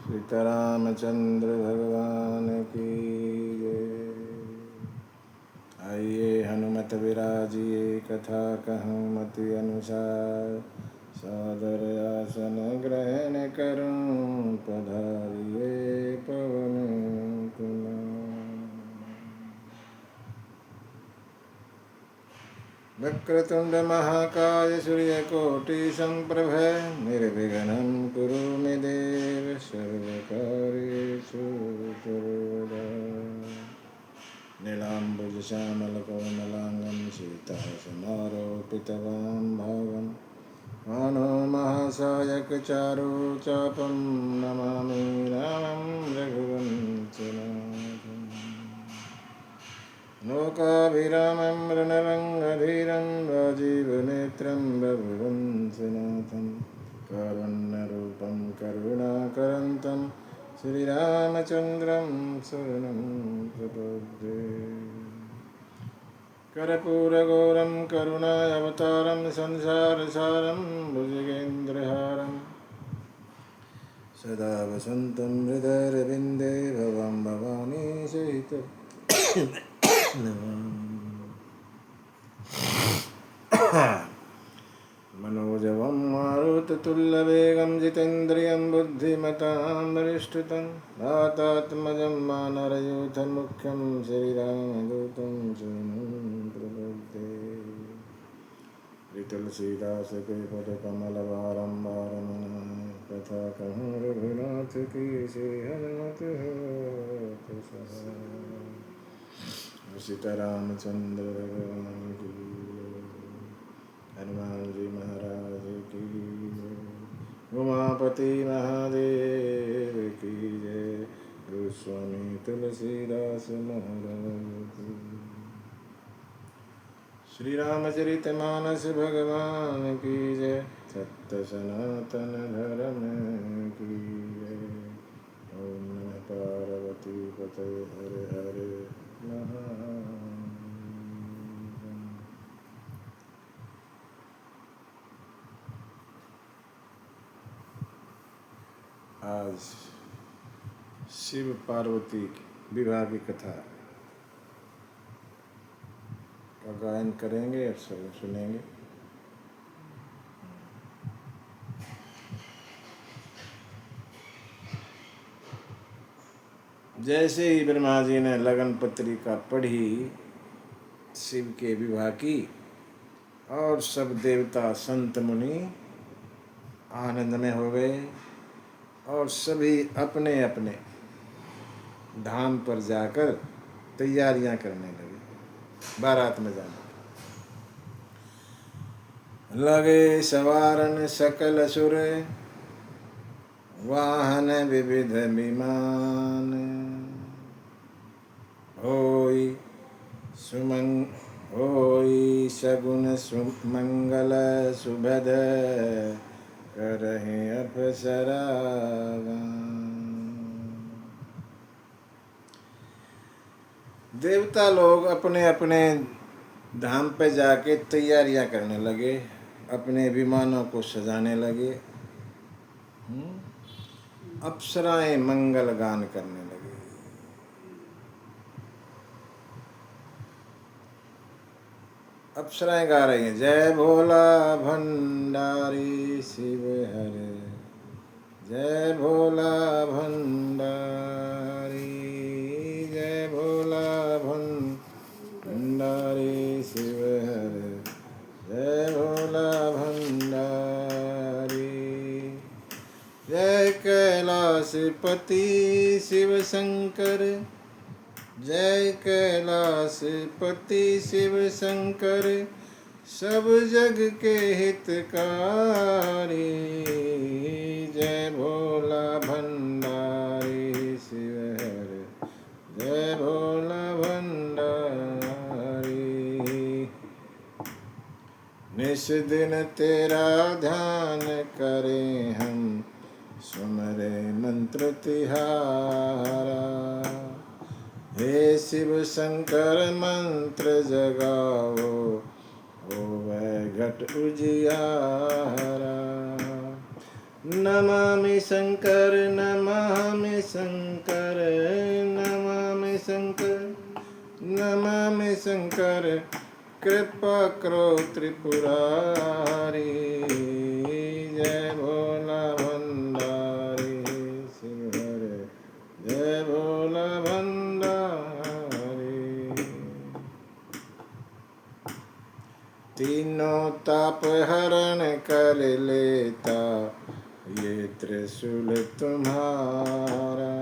सीतारामचंद्र भगवान की जय। आइए हनुमत विराजिए कथा कहूँ मति अनुसार, सादर आसन ग्रहण करूँ पधारिए पवन कुमार। वक्रतुंड महाकाय सूर्यकोटि संप्रभ, निर्विघ्नं कुरु मे देव सर्वकार्येषु सर्वदा। नीलाम्बुज श्यामलकोमलांगं सीतासमारोपितवां भागं, मानो महासायकचारुचापं नमामि रामं रघुवंशनाथम्। लोकाभिरामं रणरङ्गधीरं राजीवनेत्रं रघुवंशनाथं, कारुण्यरूपं करुणाकरन्तं श्रीरामचन्द्रं शरणं प्रपद्ये। कर्पूरगौरं करुणावतारं संसारसारं भुजगेन्द्रहारं, सदा वसन्तं हृदयरविन्दे भवं भवानी सहितं मनोजवं मारुततुल्यवेगं जितेन्द्रियं बुद्धिमतां वरिष्ठतं, वातात्मजं वानरयूथमुख्यं श्रीरामदूतं शरणं प्रपद्ये। तुलसीदास के पदकमलवारं वारमनाय, कथा कहूँ रघुनाथ की से हनुमत होत सहाय। सीतारामचंद्र भगवान की जय। हनुमान जी महाराज की जय। उमापति महादेव की जय। गोस्वामी तुलसीदास महाराज की। श्री रामचरितमानस भगवान की जय। सत्य सनातन धर्म की जय। ओम नमः पार्वती पतये हर हर महादेव। आज शिव पार्वती विवाह की कथा का गायन करेंगे और सब सुनेंगे। जैसे ही ब्रह्मा जी ने लगन पत्रिका पढ़ी शिव के विवाह की, और सब देवता संत मुनि आनंद में हो गए और सभी अपने अपने धाम पर जाकर तैयारियां करने लगे बारात में जाने। लगे सवारन सकल सुर, वाहन विविध विमान, होई सगुन सुमंगल सुभद, करहि अप्सरागान। देवता लोग अपने अपने धाम पे जाके तैयारियां करने लगे, अपने विमानों को सजाने लगे, अप्सराएं मंगल गान करने लगे। अप्सराएं गा रही हैं, जय भोला भंडारी शिव हरे, जय भोला भंडारी, जय भोला भंडारी शिव हरे, जय भोला भंडारी। जय कैलाशपति शिव शंकर, जय कैलाशपति शिव शंकर, सब जग के हितकारी, जय भोला भंडारी शिव हरे, जय भोला भंडारी। निस दिन तेरा ध्यान करें हम, सुमरे मंत्र तिहारा, हे शिव शंकर मंत्र जगाओ, होवै घट उजियारा। नमामि शंकर नमामि शंकर नमामि शंकर नमामि शंकर कृपा करो त्रिपुरारी जय भोला भंडारी शिव हरे जय भोला भंडारी। तीनों ताप हरण कर लेता ये त्रिशूल तुम्हारा,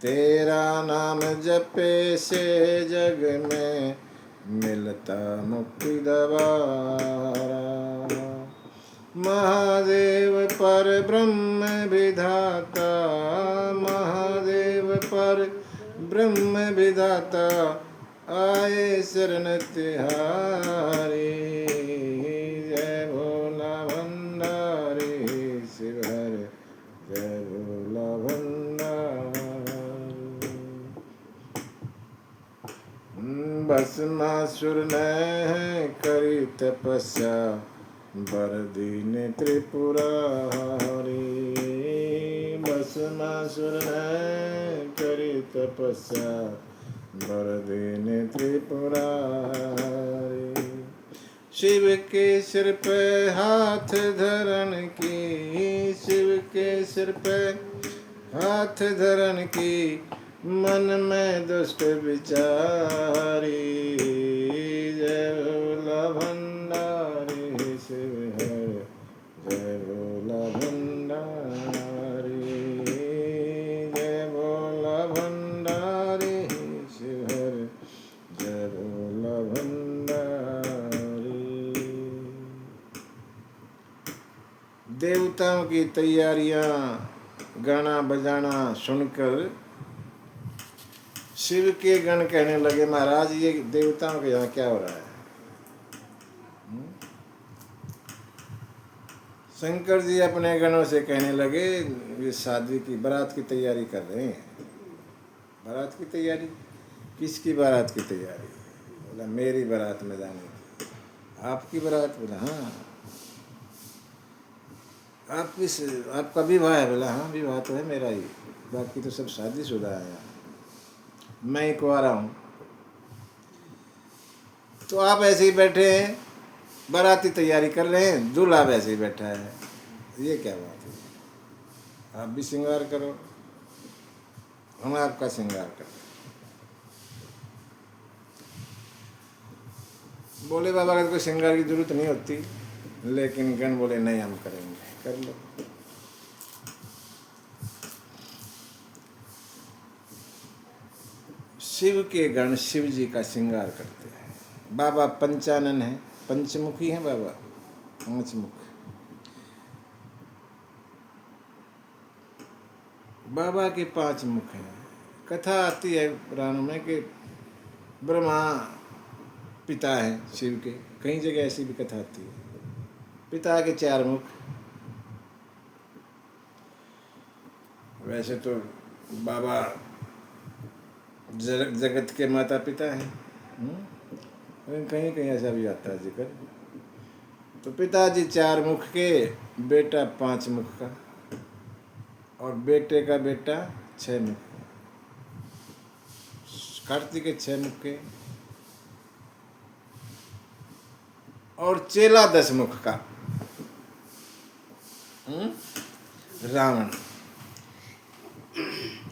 तेरा नाम जपे से जग में मिलता मुक्ति दवारा। महादेव पर ब्रह्म विधाता महादेव पर ब्रह्म विधाता आए शरण तिहारी जय भोला भंडारी शिव हरे जय भोला भंडारी। भस्मासुर ने करी तपस्या बर दीन त्रिपुरारी। भस्मासुर ने करी तपस्या बर दीन त्रिपुरारी। शिव के सिर पे हाथ धरन की शिव के सिर पे हाथ धरन की मन में दुष्ट विचारी जय भोला भंडारी शिव हरे जय भोला भंडारी जय भोला भंडारी शिव हरे जय भोला भंडारी। देवताओं की तैयारियां गाना बजाना सुनकर शिव के गण कहने लगे महाराज ये देवताओं के यहाँ क्या हो रहा है। शंकर जी अपने गणों से कहने लगे ये शादी की बारात की तैयारी कर रहे हैं। बारात की तैयारी किसकी बारात की तैयारी? बोला मेरी बारात में जाने की। आपकी बारात? बोला हाँ। आपका विवाह है? बोला हाँ विवाह तो है मेरा ही, बाकी तो सब शादीशुदा है, मैं ही कुंवारा हूँ। तो आप ऐसे ही बैठे हैं बाराती तैयारी कर रहे हैं, दूल्हा वैसे ही बैठा है, ये क्या बात है? आप भी श्रृंगार करो, हम आपका श्रृंगार करें। बोले बाबा अगर कोई श्रृंगार की जरूरत नहीं होती, लेकिन गण बोले नहीं हम करेंगे, कर लो। शिव के गण शिव जी का श्रृंगार करते हैं। बाबा पंचानन है, पंचमुखी हैं बाबा, पांचमुख। बाबा के 5 मुख हैं। कथा आती है पुराणों में कि ब्रह्मा पिता हैं शिव के, कई जगह ऐसी भी कथा आती है। पिता के 4 मुख। वैसे तो बाबा जगत के माता पिता हैं, लेकिन कहीं कहीं ऐसा भी आता है जिक्र। तो पिताजी 4 मुख के, बेटा 5 मुख का, और बेटे का बेटा 6 मुख का। कार्तिक के 6 मुख के, और चेला 10 मुख का रावण।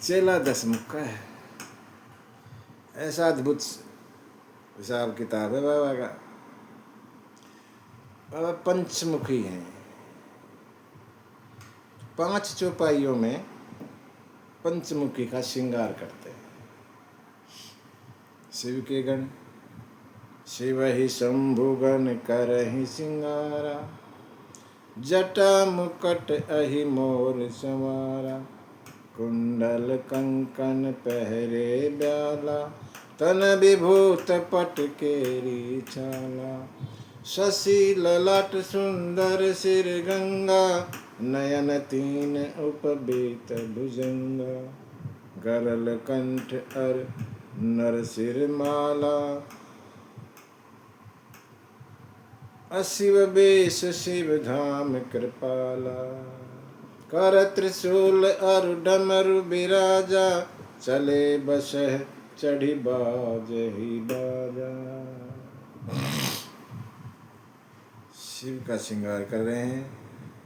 चेला 10 मुख का है। ऐसा अद्भुत हिसाब किताब है बाबा का। बाबा पंचमुखी हैं। 5 चौपाइयों में पंचमुखी का श्रृंगार करते हैं शिव के गण। शिव ही शंभु गण करहि श्रृंगारा, जटा मुकट अहि मोर संवारा। कुंडल कंकन पहरे ब्याला, तन विभूत पट केरी छाला। शशि ललाट सुंदर सिर गंगा, नयन 3 उपबीत भुजंगा। गरल कंठ अर नर सिर माला, अशिव बेश शिव धाम कृपाला, कर त्रिशूल अरु डमरु बिराजा, चले बसह चढ़ी बाज ही बाजा। शिव का श्रृंगार कर रहे हैं।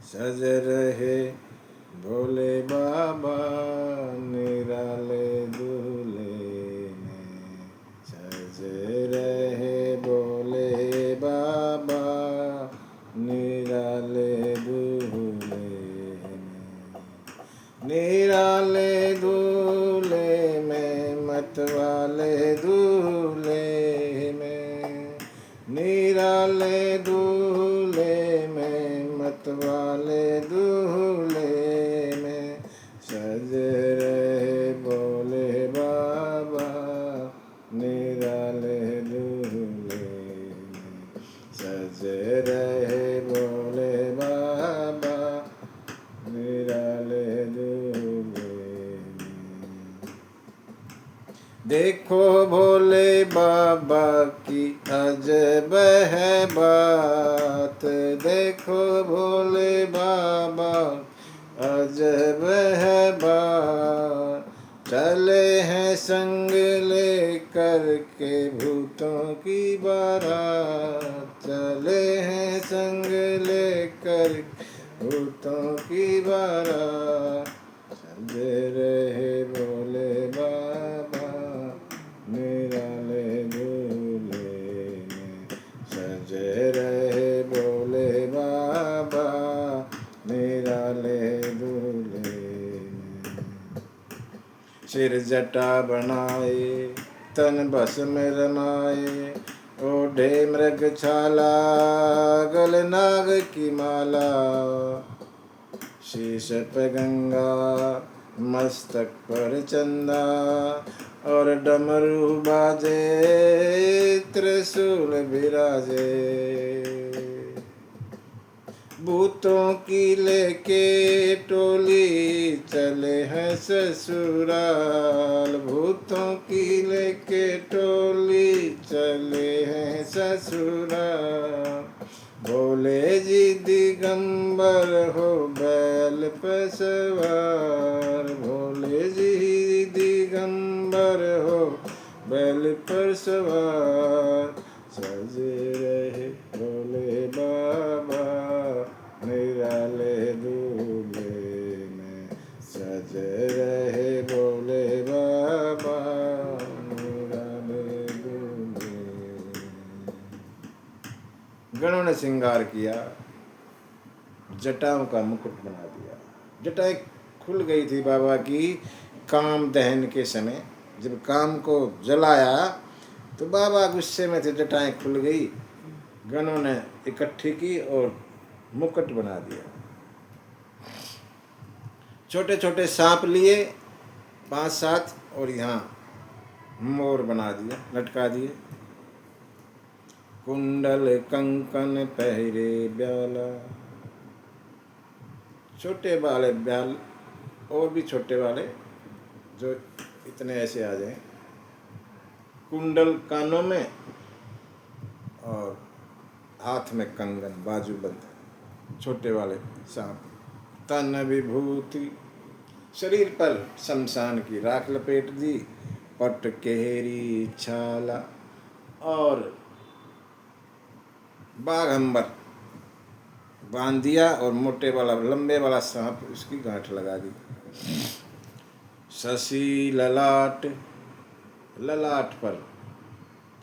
सज रहे भोले बाबा निराले दूल्हे में, सज रहे भोले बाबा निराले दूल्हे में, निराले दूल्हे में मतवाले दूल्हे में, निराले दूल्हे में मतवाले दूल्हे में, सज रहे भोले बाबा निराले दूल्हे में, सज रहे भोले बाबा निराले दूल्हे में। देखो भोले बाबा की अजब है बात, देखो भोले बाबा अजब है बात, चले हैं संग लेकर के भूतों की बारात, चले हैं संग लेकर भूतों की बारात, सज रहे भोले बाबा निराले दूल्हे में, सज रहे भोले बाबा निराले दूल्हे में। सिर जटा बनाए तन बस में रमाए, ओढ़े मृग छाला गल नाग की माला, शीश पे गंगा मस्तक पर चंदा, और डमरू बाजे त्रिशूल बिराजे, भूतों की लेके टोली चले हैं ससुराल, भूतों की लेके टोली चले हैं ससुराल, भोले जी दिगंबर हो बैल पे सवार, भोले जी दिगंबर हो बैल पर सवार, सज रहे भोले बाबा निराले दूल्हे में, सज रहे भोले बाबा निराले दूल्हे में। गणों ने श्रृंगार किया, जटाओं का मुकुट बना दिया। जटाएं खुल गई थी बाबा की काम दहन के समय, जब काम को जलाया तो बाबा गुस्से में थे, जटाएं खुल गई। गणों ने इकट्ठी की और मुकुट बना दिया। छोटे छोटे सांप लिए 5-7 और यहाँ मोर बना दिया, लटका दिए। कुंडल कंकन पहरे ब्याला, छोटे वाले ब्याल और भी छोटे वाले जो इतने ऐसे आ जाएं, कुंडल कानों में और हाथ में कंगन बाजूबंद, छोटे वाले सांप। तन विभूति, शरीर पर शमशान की राख लपेट दी, पट केहरी छाला और बाघंबर बांध दिया, और मोटे वाला लंबे वाला सांप उसकी गांठ लगा दी। शशि ललाट, ललाट पर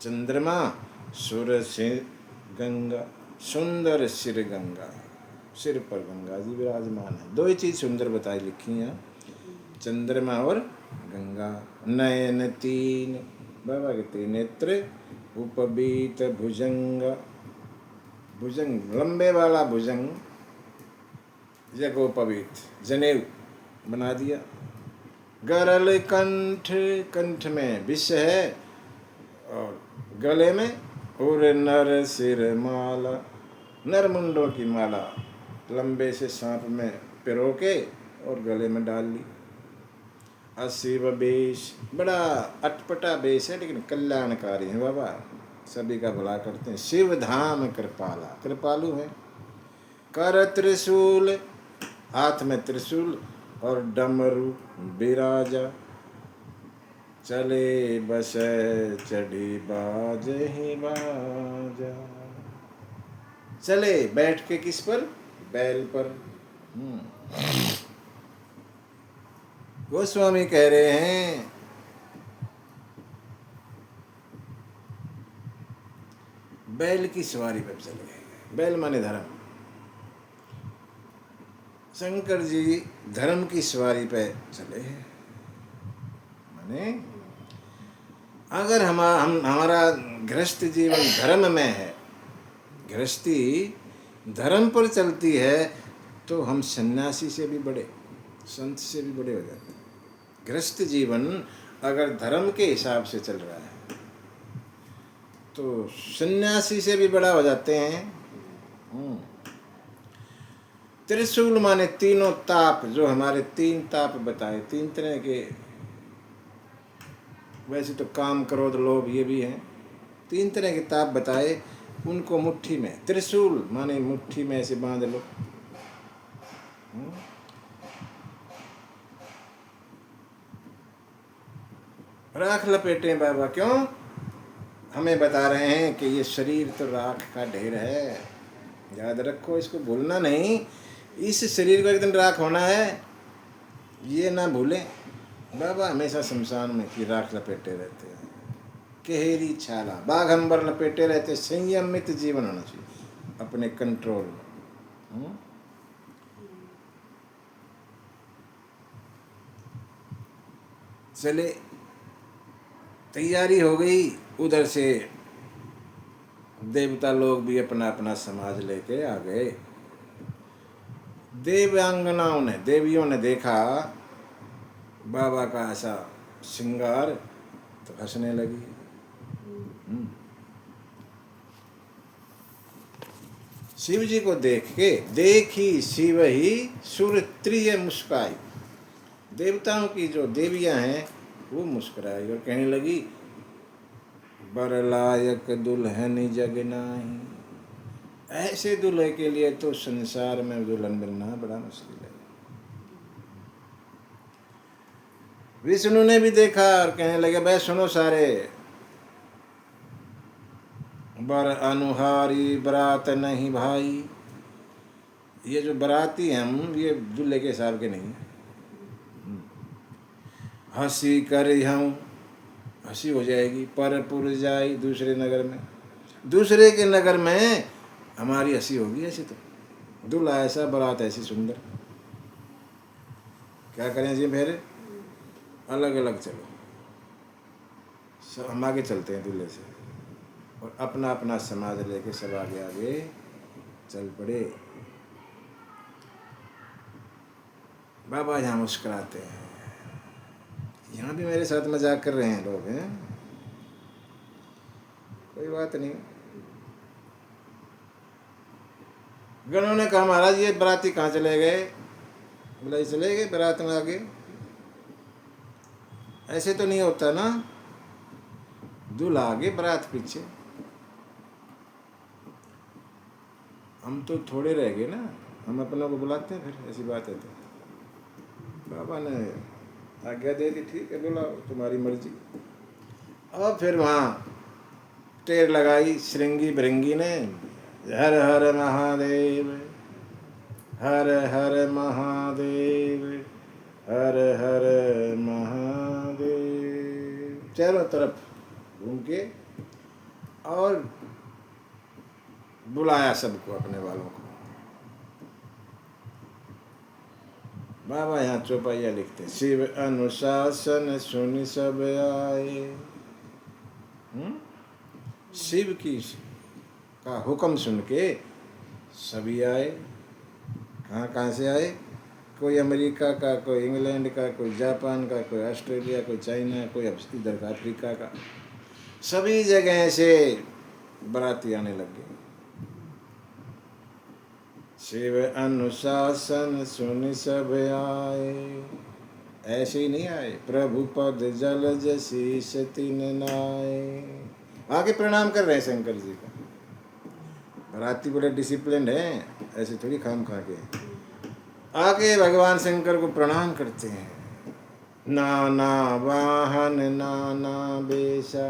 चंद्रमा, सुर सिर गंगा, सुंदर सिर गंगा, सिर पर गंगा जी विराजमान है। 2 ही चीज सुंदर बताई लिखी हैं, चंद्रमा और गंगा। नयन 3, बाबा के त्रिनेत्र। उपबीत भुजंग, भुजंग लंबे वाला भुजंग, जगोपवीत जनेऊ बना दिया। गरल कंठ, कंठ में विष है और गले में और नर सिर माला, नर मुंडों की माला लंबे से सांप में पिरो के और गले में डाल ली। अशिव बेश, बड़ा अटपटा बेश है लेकिन कल्याणकारी है बाबा। सभी का भला करते हैं। शिव धाम कृपाला, कृपालु है। कर त्रिशूल, हाथ में त्रिशूल और डमरू बिराजा, चले बस चढ़ी बाज ही बाजा। चले बैठ के किस पर? बैल पर। गोस्वामी कह रहे हैं बैल की सवारी पर चले गए। बैल माने धर्म। शंकर जी धर्म की सवारी पे चले। माने अगर हमारा गृहस्थ जीवन धर्म में है, गृहस्थी धर्म पर चलती है, तो हम सन्यासी से भी बड़े, संत से भी बड़े हो जाते हैं। गृहस्थ जीवन अगर धर्म के हिसाब से चल रहा है तो सन्यासी से भी बड़ा हो जाते हैं। त्रिशूल माने तीनों ताप, जो हमारे तीन ताप बताए, तीन तरह के, वैसे तो काम क्रोध लोभ ये भी हैं, तीन तरह के ताप बताए, उनको मुट्ठी में, त्रिशूल माने मुट्ठी में ऐसे बांध लो। राख लपेटे बाबा, क्यों? हमें बता रहे हैं कि ये शरीर तो राख का ढेर है, याद रखो, इसको भूलना नहीं। इस शरीर को एक दिन राख होना है, ये ना भूलें। बाबा हमेशा शमशान में की राख लपेटे रहते हैं, केहरी छाला बाघंबर लपेटे रहते। संयमित जीवन होना चाहिए, अपने कंट्रोल में। चले, तैयारी हो गई। उधर से देवता लोग भी अपना अपना समाज लेके आ गए। देवांगनाओं ने, देवियों ने देखा बाबा का ऐसा श्रृंगार, तो हंसने लगी। शिव जी को देख के, देखी शिव ही सुरत्रिय मुस्काई। देवताओं की जो देवियां हैं वो मुस्कुराई और कहने लगी, बर लायक दुल्हन जग नाही। ऐसे दूल्हे के लिए तो संसार में दुल्हन मिलना बड़ा मुश्किल है। विष्णु ने भी देखा और कहने लगे, भाई सुनो सारे, बर अनुहारी बरात नहीं भाई। ये जो बराती हैं हम, ये दूल्हे के हिसाब के नहीं। हंसी कर हम, हंसी हो जाएगी, पर पुर जाई दूसरे नगर में, दूसरे के नगर में हमारी हंसी होगी। ऐसे तो दूल्हा ऐसा, बारात ऐसी सुंदर, क्या करें जी? फिर अलग अलग चलो, हम आगे चलते हैं दूल्हे से, और अपना अपना समाज लेके सब आगे आगे चल पड़े। बाबा यहाँ मुस्कुराते हैं, यहाँ भी मेरे साथ मजाक कर रहे हैं लोग, हैं, कोई बात नहीं। गणों ने कहा, महाराज ये बराती कहाँ चले गए? बोला, चले गए बारात में आगे। ऐसे तो नहीं होता ना, दूल्हा आगे बारात पीछे। हम तो थोड़े रह गए ना, हम अपनों को बुलाते हैं फिर, ऐसी बात है। तो बाबा ने आज्ञा दे दी, ठीक है बुलाओ, तुम्हारी मर्जी। और फिर वहाँ टेर लगाई श्रृंगी भृंगी ने, हर हर महादेव, हर हर महादेव, हर हर महादेव, चारों तरफ घूम के और बुलाया सबको, अपने वालों को। बाबा यहाँ चौपाइया लिखते, शिव अनुशासन सुनि सब आए। शिव की का हुक्म सुन के सभी आए। कहाँ कहाँ से आए? कोई अमेरिका का, कोई इंग्लैंड का, कोई जापान का, कोई ऑस्ट्रेलिया, कोई चाइना, कोई इधर का अफ्रीका का, सभी जगह से बाराती आने लग गए। शिव अनुशासन सुनि सब आए, ऐसे ही नहीं आए। प्रभु पद जल जसी तिन नाए, आके प्रणाम कर रहे हैं शंकर जी को। बाराती बड़े डिसिप्लिन है, ऐसे थोड़ी खाम खा के आके भगवान शंकर को प्रणाम करते हैं। नाना वाहन नाना बेशा,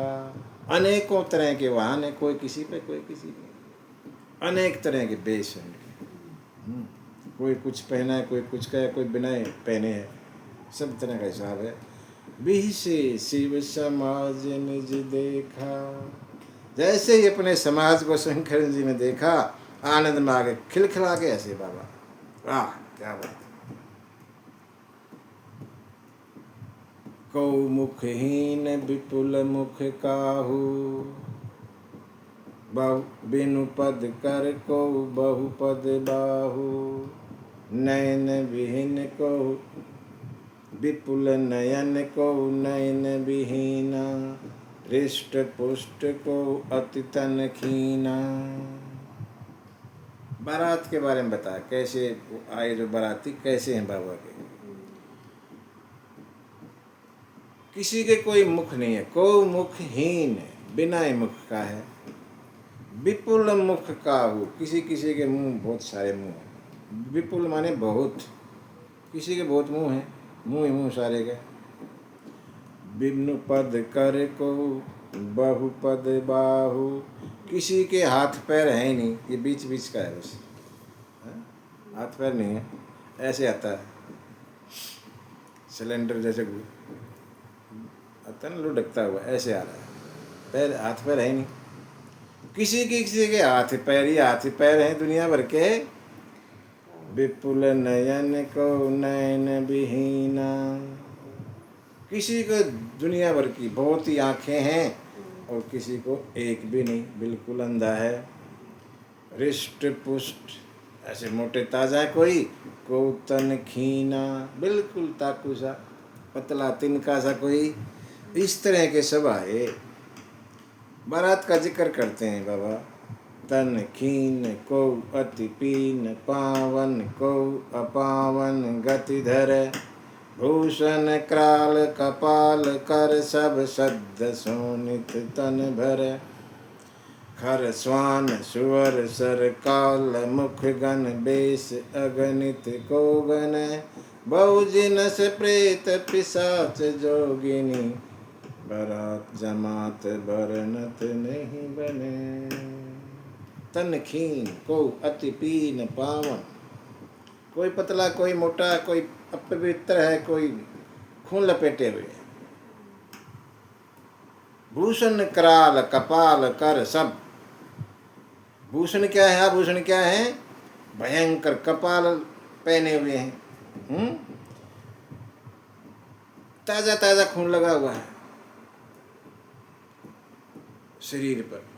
अनेकों तरह के वाहन है, कोई किसी पे कोई किसी पे, अनेक तरह के बेश हैं। कोई कुछ पहना है, कोई कुछ का है, कोई बिना पहने है, सब तरह का हिसाब है। बिहसे शिव समाज निज देखा, जैसे ही अपने समाज को शंकर जी ने देखा, आनंद में आगे खिलखिला के ऐसे बाबा, वाह क्या बात। कौ मुखहीन विपुल मुख काहू, बिनु पद कर को बहुपद बाहु, नयन विहीन को विपुल नयन को नयन विहीना, हृष्ट पुष्ट को अति तन खीना। बारात के बारे में बता, कैसे आए जो बाराती, कैसे हैं बाबा के। किसी के कोई मुख नहीं है, को मुखहीन है, बिना मुख का है। विपुल मुख का हो, किसी किसी के मुंह, बहुत सारे मुंह। विपुल माने बहुत, किसी के बहुत मुंह हैं, मुंह ही मुंह सारे के। बिनु पद कर को बहुपद बाहु, किसी के हाथ पैर है ही नहीं, ये बीच बीच का है बस, हाथ पैर नहीं है, ऐसे आता है सिलेंडर जैसे आता है ना, लुढ़कता हुआ ऐसे आ रहा है, पैर हाथ पैर है ही नहीं। किसी के हाथ पैर हैं दुनिया भर के। विपुल नयन को नयन विहीना, किसी को दुनिया भर की बहुत ही आंखें हैं और किसी को एक भी नहीं, बिल्कुल अंधा है। हृष्ट पुष्ट, ऐसे मोटे ताजा कोई, को तन खीना, बिल्कुल ताकू सा, पतला तिनका सा कोई, इस तरह के सब आए। बारात का जिक्र करते हैं बाबा। तन खीन को अति पीन, पावन को अपावन गति धर, भूषण क्राल कपाल कर सब सद्द सोनित तन भर, खर स्वान सुअर सर काल मुख गण बेस अगणित को गण, बहुजिनस प्रेत पिशाच जोगिनी, बारात जमात बरनत नहीं बने। तन खीन को अति पीन पावन, कोई पतला कोई मोटा, कोई अपवित्र है, कोई खून लपेटे हुए। भूषण कराल कपाल कर सब, भूषण क्या है, आभूषण क्या है, भयंकर कपाल पहने हुए हैं, ताजा ताजा खून लगा हुआ है शरीर पर।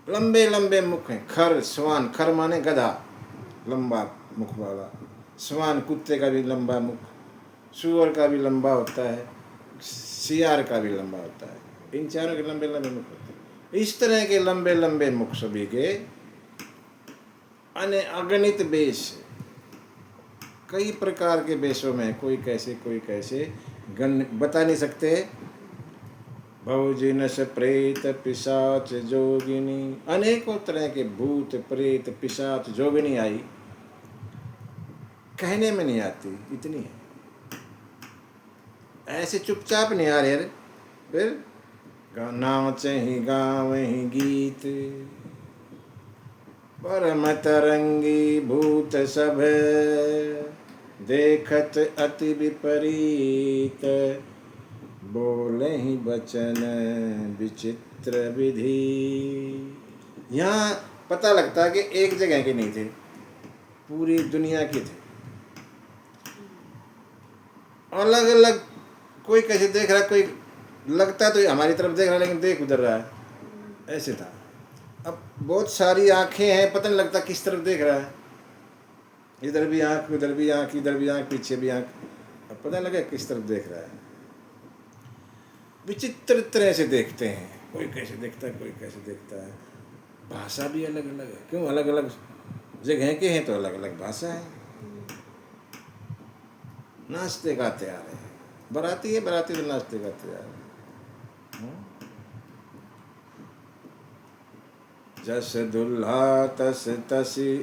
लंबे लंबे मुख हैं, खर स्वान, खर माने गधा, लंबा मुख वाला। स्वान कुत्ते का भी लंबा मुख, सूअर का भी लंबा होता है, सियार का भी लंबा होता है। इन चारों के लंबे लंबे मुख होते हैं। इस तरह के लंबे लंबे मुख सभी के, अगणित वेश, कई प्रकार के वेशों में, कोई कैसे गण बता नहीं सकते। बहुजिनस प्रेत पिशाच जोगिनी, अनेकों तरह के भूत प्रेत पिशाच जोगिनी आई, कहने में नहीं आती, इतनी है। ऐसे चुपचाप नहीं आ रहे, फिर नाच ही गाँव ही गीत, परम तरंगी भूत सब देखत अति विपरीत, बोले ही वचन विचित्र विधि। यहाँ पता लगता है कि एक जगह के नहीं थे, पूरी दुनिया के थे, अलग अलग। कोई कैसे देख रहा है, कोई लगता तो हमारी तरफ देख रहा है लेकिन देख उधर रहा है, ऐसे था। अब बहुत सारी आंखें हैं, पता नहीं लगता किस तरफ देख रहा है, इधर भी आंख उधर भी आंख, इधर भी आंख पीछे भी आंख, अब पता लगे किस तरफ देख रहा है। विचित्र तरह से देखते हैं, कोई कैसे देखता है, कोई कैसे देखता है। भाषा भी अलग अलग है, क्यों, अलग अलग जगह के हैं तो अलग अलग भाषा है। नाचते गाते आ रहे हैं, बराती है, बराती तो नाचते गाते आ रहे हैं। जस दुल्हा तस तसी,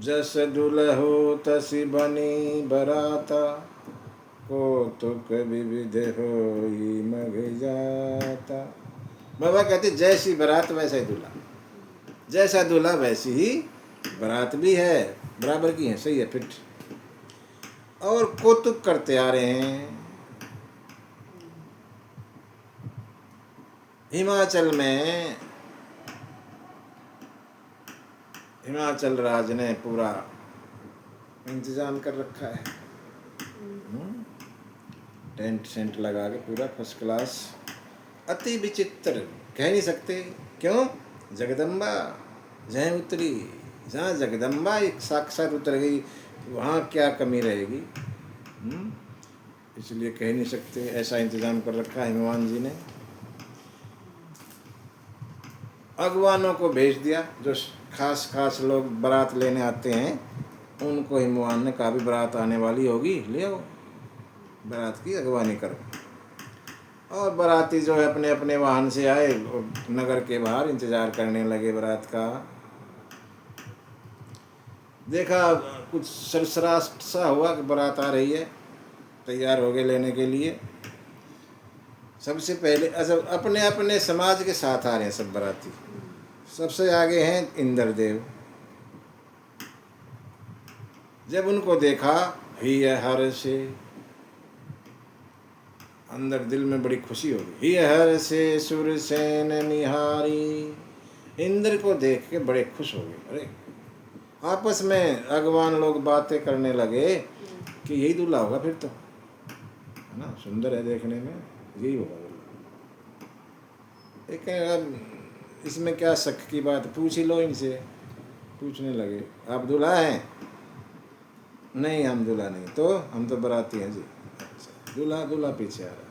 जस दुल्हो तसी बनी बराता, कौतुक विविध होई मघ जाता। बाबा कहते जैसी बारात वैसा ही दूल्हा, जैसा दूल्हा वैसी ही बारात भी है, बराबर की है, सही है, फिट। और कौतुक करते आ रहे हैं। हिमाचल में हिमाचल राज ने पूरा इंतजाम कर रखा है, टेंट सेंट लगा के पूरा फर्स्ट क्लास, अति विचित्र, कह नहीं सकते। क्यों? जगदम्बा जहाँ उतरी, जहाँ जगदम्बा एक साक्षात उतर गई, वहाँ क्या कमी रहेगी? इसलिए कह नहीं सकते, ऐसा इंतजाम कर रखा है भगवान जी ने। अगवानों को भेज दिया, जो खास खास लोग बारात लेने आते हैं, उनको हिमवान ने कहा भी बारात आने वाली होगी, ले आओ, बारात की अगवानी करो। और बाराती जो है अपने अपने वाहन से आए, नगर के बाहर इंतजार करने लगे बारात का। देखा कुछ सरसराट सा हुआ कि बारात आ रही है, तैयार हो गए लेने के लिए। सबसे पहले अपने अपने समाज के साथ आ रहे हैं सब बाराती। सबसे आगे हैं इंद्रदेव। जब उनको देखा, ही हर से, अंदर दिल में बड़ी खुशी हो गई। ही हर से सुरसेन निहारी, इंद्र को देख के बड़े खुश हो गए। अरे आपस में अगवान लोग बातें करने लगे कि यही दूल्हा होगा फिर तो, है ना, सुंदर है देखने में, यही होगा। लेकिन इसमें क्या शक की बात, पूछ ही लो इनसे। पूछने लगे, आप दूल्हा हैं? नहीं, हम दूल्हा नहीं। तो हम तो बाराती हैं जी। दूल्हा दूल्हा पीछे आ रहा है,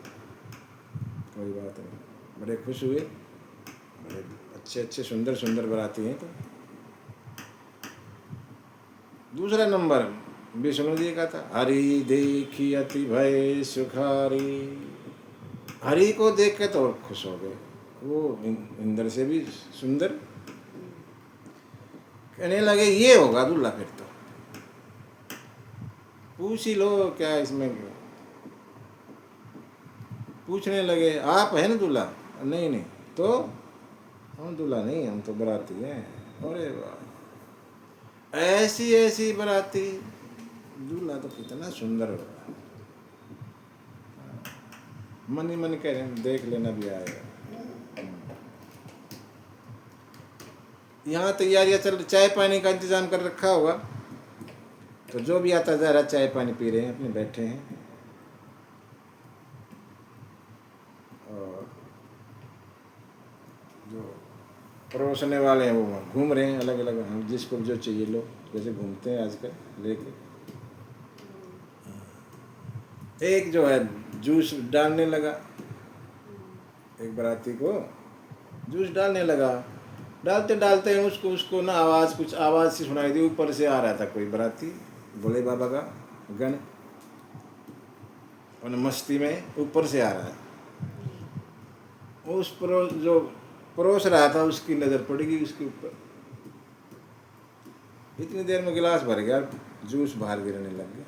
कोई बात नहीं। बड़े खुश हुए, बड़े अच्छे अच्छे सुंदर सुंदर बाराती हैं। तो दूसरा नंबर विष्णु जी का था। हरि देखी अति भय सुखारी, हरि को देख के तो खुश हो गए, वो इंद्र से भी सुंदर। कहने लगे ये होगा दूल्हा फिर तो, पूछ ही लो क्या इसमें। पूछने लगे, आप हैं ना दूल्हा? नहीं नहीं। तो हम दूल्हा नहीं, हम तो बाराती हैं। अरे वाह, ऐसी ऐसी बाराती, दूल्हा तो कितना सुंदर होगा। मन ही मन कह रहे हैं देख लेना भी आएगा। यहाँ तैयारियां चल, चाय पानी का इंतजाम कर रखा होगा, तो जो भी आता जा रहा चाय पानी पी रहे हैं, अपने बैठे हैं। और जो परोसने वाले हैं वो घूम रहे हैं अलग अलग, जिसको जो चाहिए लो, जैसे घूमते हैं आजकल लेके। एक जो है जूस डालने लगा, एक बाराती को जूस डालने लगा। डालते डालते हैं उसको ना आवाज़, कुछ आवाज़ सी सुनाई दी, ऊपर से आ रहा था कोई बाराती, भोले बाबा का गण, और मस्ती में ऊपर से आ रहा है। उस जो परोस रहा था उसकी नज़र पड़ेगी उसके ऊपर। इतनी देर में गिलास भर गया, जूस बाहर गिरने लग गया।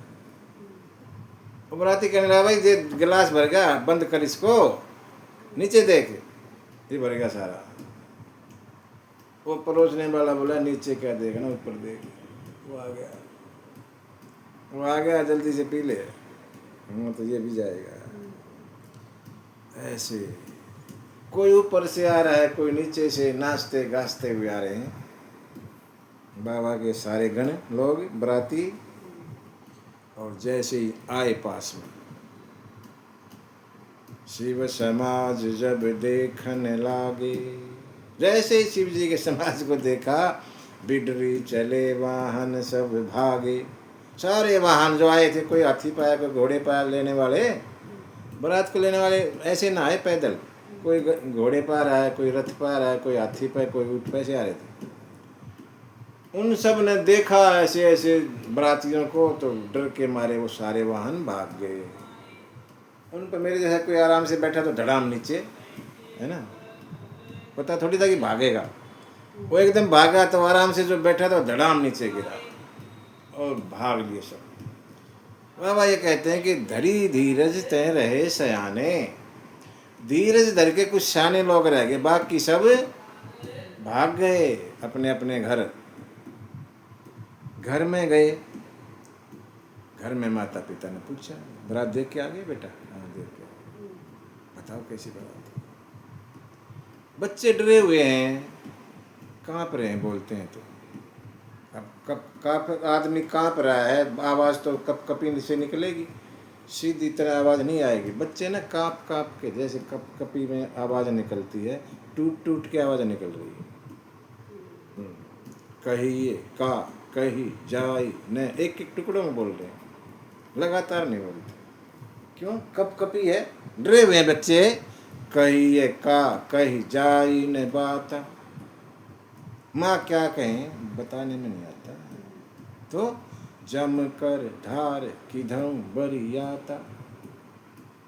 बाराती कहने लगा, भाई ये गिलास भर गया, बंद कर इसको, नीचे देख, ये भर गया सारा। वो परोसने वाला बोला, नीचे क्या देखना, ऊपर देख। वो आ गया, जल्दी से पी ले, तो ये भी जाएगा। ऐसे कोई ऊपर से आ रहा है, कोई नीचे से, नाचते गाजते हुए आ रहे हैं बाबा के सारे गण लोग बाराती। और जैसे ही आए पास में, शिव समाज जब देखने लागे, जैसे ही शिव जी के समाज को देखा, बिडरी चले वाहन सब भागे। सारे वाहन जो आए थे, कोई हाथी पाया, कोई घोड़े पाया, लेने वाले बारात को लेने वाले ऐसे ना आए पैदल, कोई घोड़े पा रहा है, कोई रथ पा रहा है, कोई हाथी पे, कोई ऊँट पे से आ रहे थे। उन सब ने देखा ऐसे ऐसे बारातियों को, तो डर के मारे वो सारे वाहन भाग गए। उन पर मेरे जैसा कोई आराम से बैठा तो धड़ाम नीचे, है ना। पता थोड़ी था कि भागेगा। वो एकदम भागा तो आराम से जो बैठा था धड़ाम नीचे गिरा और भाग लिए सब। बाबा ये कहते हैं कि धरी धीरज तय रहे सयाने। धीरज धर के कुछ सियाने लोग रह गए, बाकी सब भाग गए अपने अपने घर। घर में गए, घर में माता पिता ने पूछा, बारात देख के आ गए बेटा? हाँ देख के। बताओ कैसी बारात? बच्चे डरे हुए हैं, कांप रहे हैं, बोलते हैं तो अब कब आदमी कांप रहा है, आवाज़ तो कप कपी से निकलेगी, सीधी तरह आवाज़ नहीं आएगी। बच्चे ना कांप कांप के, जैसे कप कपी में आवाज़ निकलती है, टूट टूट के आवाज़ निकल रही है। कहिए का कही जाई न, एक एक टुकड़ों में बोल रहे हैं, लगातार नहीं बोलते। क्यों? कप कपी है, डरे हुए हैं बच्चे। कहिए का कही जाई न बात, माँ क्या कहें बताने में नहीं आता। तो जम कर धार किधम बरियाता,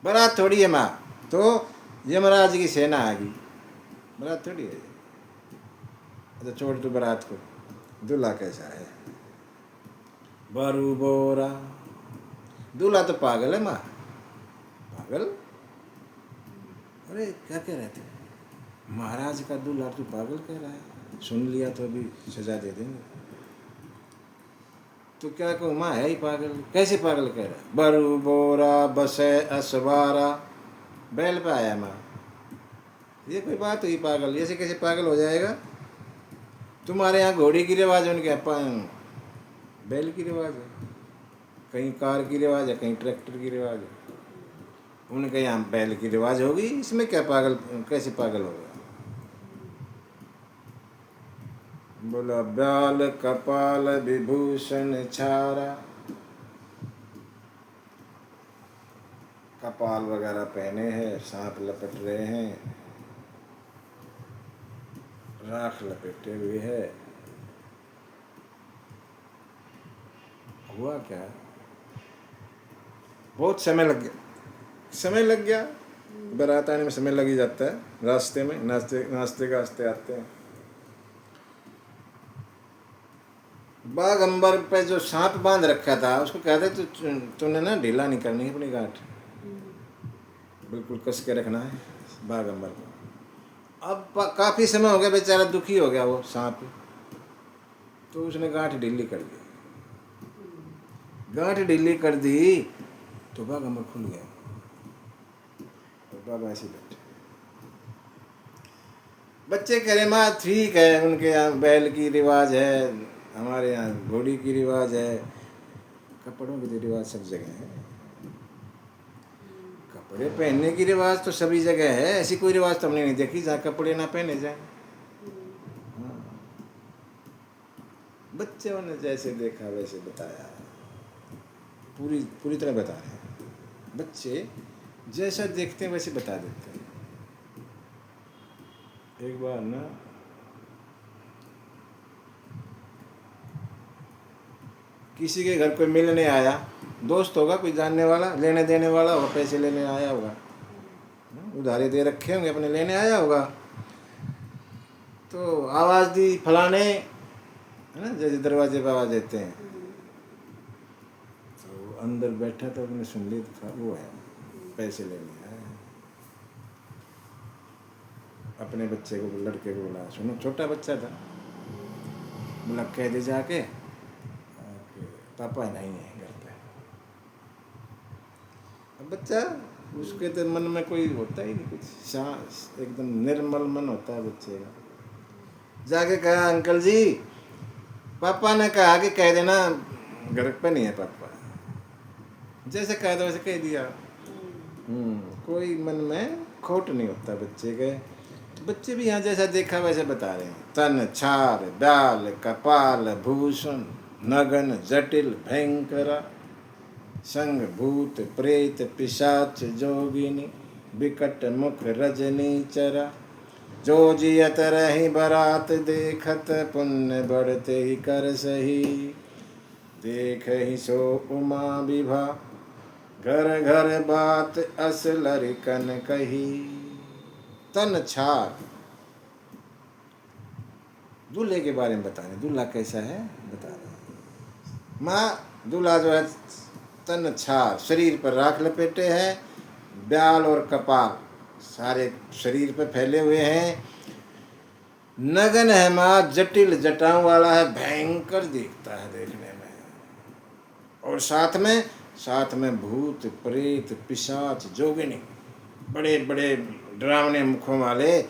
बारात थोड़ी है माँ, तो यमराज की सेना आ गई, बारात थोड़ी है। अच्छा छोड़ तू बारात को, दूल्हा कैसा है? बरू बोरा, दूल्हा तो पागल है माँ, पागल। अरे क्या कह रहे थे? महाराज का दूल्हा तू पागल कह रहा है? सुन लिया तो अभी सजा दे देंगे। तो क्या कहूँ, माँ है ही पागल। कैसे पागल कह रहा है? बरू बोरा बसे असवारा, बैल पे आया माँ, ये कोई बात हुई? पागल ऐसे कैसे पागल हो जाएगा? तुम्हारे यहाँ घोड़ी की रिवाज है, उनके यहाँ बैल की रिवाज है, कहीं कार की रिवाज है, कहीं ट्रैक्टर की रिवाज है, उनके यहाँ बैल की रिवाज होगी, इसमें क्या पागल, कैसे पागल होगा? बोला ब्याल कपाल विभूषण छारा, कपाल वगैरह पहने हैं, सांप लपट रहे हैं, राख लपेटे हुए है। हुआ क्या? बहुत समय लग गया, समय लग गया, बारात आने में समय लग ही जाता है, रास्ते में नाचते नाचते गाजते आते हैं। बागंबर पे जो सांप बांध रखा था उसको कहते तूने ना ढीला नहीं करनी अपनी गांठ, बिल्कुल कस के रखना है बागंबर को। अब काफ़ी समय हो गया, बेचारा दुखी हो गया वो सांप, तो उसने गांठ ढीली कर दी। गांठ ढीली कर दी तो बागंबर खुल गया, तो बाबा ऐसे बैठे। बच्चे कह रहे माँ ठीक है, उनके यहाँ बैल की रिवाज है, हमारे यहाँ घोड़ी की रिवाज है, कपड़ों की रिवाज सब जगह है। कपड़े पहनने की रिवाज तो सभी जगह है, ऐसी कोई रिवाज तो हमने नहीं देखी जहाँ कपड़े ना पहने जाए। हाँ। बच्चों ने जैसे देखा वैसे बताया, पूरी तरह बता रहे हैं। बच्चे जैसा देखते हैं वैसे बता देते हैं। एक बार ना किसी के घर कोई मिलने आया, दोस्त होगा, कोई जानने वाला, लेने देने वाला होगा, पैसे लेने आया होगा, उधारे दे रखे होंगे, अपने लेने आया होगा। तो आवाज़ दी फलाने, है ना, जैसे दरवाजे पर आवाज़ देते हैं, तो अंदर बैठा था, उसने सुन ली, तो वो है पैसे लेने आया। अपने बच्चे को, लड़के को बोला, सुनो, छोटा बच्चा था, बोला कह दे जाके पापा नहीं है घर पे। अब बच्चा, उसके तो मन में कोई होता ही नहीं कुछ, एकदम निर्मल मन होता है बच्चे का। जाके कहा अंकल जी पापा ने कहा कि कह देना घर पे नहीं है पापा, जैसे कह दो वैसे कह दिया। कोई मन में खोट नहीं होता बच्चे के। तो बच्चे भी यहाँ जैसा देखा वैसे बता रहे हैं। तन छार डाल कपाल भूषण नगन जटिल भयंकरा, संग भूत प्रेत पिशाच जोगिनी विकट मुख रजनी चरा, जो जियत रही बरात देखत पुण्य बढ़ते ही कर सही, देख ही सो उमा विभा घर घर बात अस लरिकन कही। तन छार, दूल्हे के बारे में बता रहे, दूल्हा कैसा है बता रहे। माँ दूल्हा जो है तन छार शरीर पर राख लपेटे हैं, ब्याल और कपाल सारे शरीर पर फैले हुए हैं, नगन है माँ, जटिल जटाओं वाला है, भयंकर दिखता है देखने में। और साथ में भूत प्रेत पिशाच जोगिनी बड़े बड़े डरावने मुखों वाले।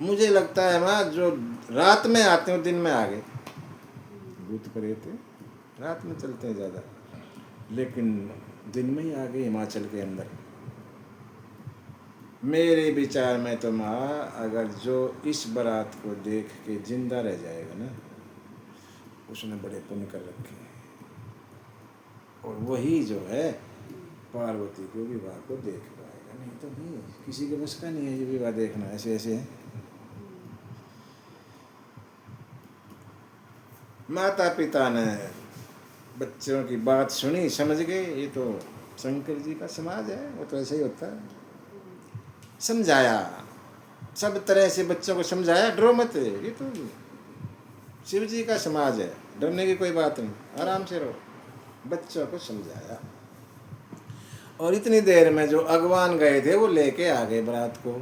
मुझे लगता है माँ जो रात में आते हो दिन में आ गए। भूत प्रेत रात में चलते हैं ज़्यादा, लेकिन दिन में ही आ गए हिमाचल के अंदर। मेरे विचार में तो माँ अगर जो इस बारात को देख के जिंदा रह जाएगा ना, उसने बड़े पुण्य कर रखे हैं। और वही जो है पार्वती के विवाह को देख पाएगा, नहीं तो नहीं, किसी के बस का नहीं है ये विवाह देखना। ऐसे ऐसे है। माता पिता ने बच्चों की बात सुनी, समझ गए ये तो शंकर जी का समाज है, वो तो ऐसे ही होता है। समझाया, सब तरह से बच्चों को समझाया, डरो मत, ये तो शिव जी का समाज है, डरने की कोई बात नहीं, आराम से रहो। बच्चों को समझाया और इतनी देर में जो अगवान गए थे वो लेके आ गए बारात को।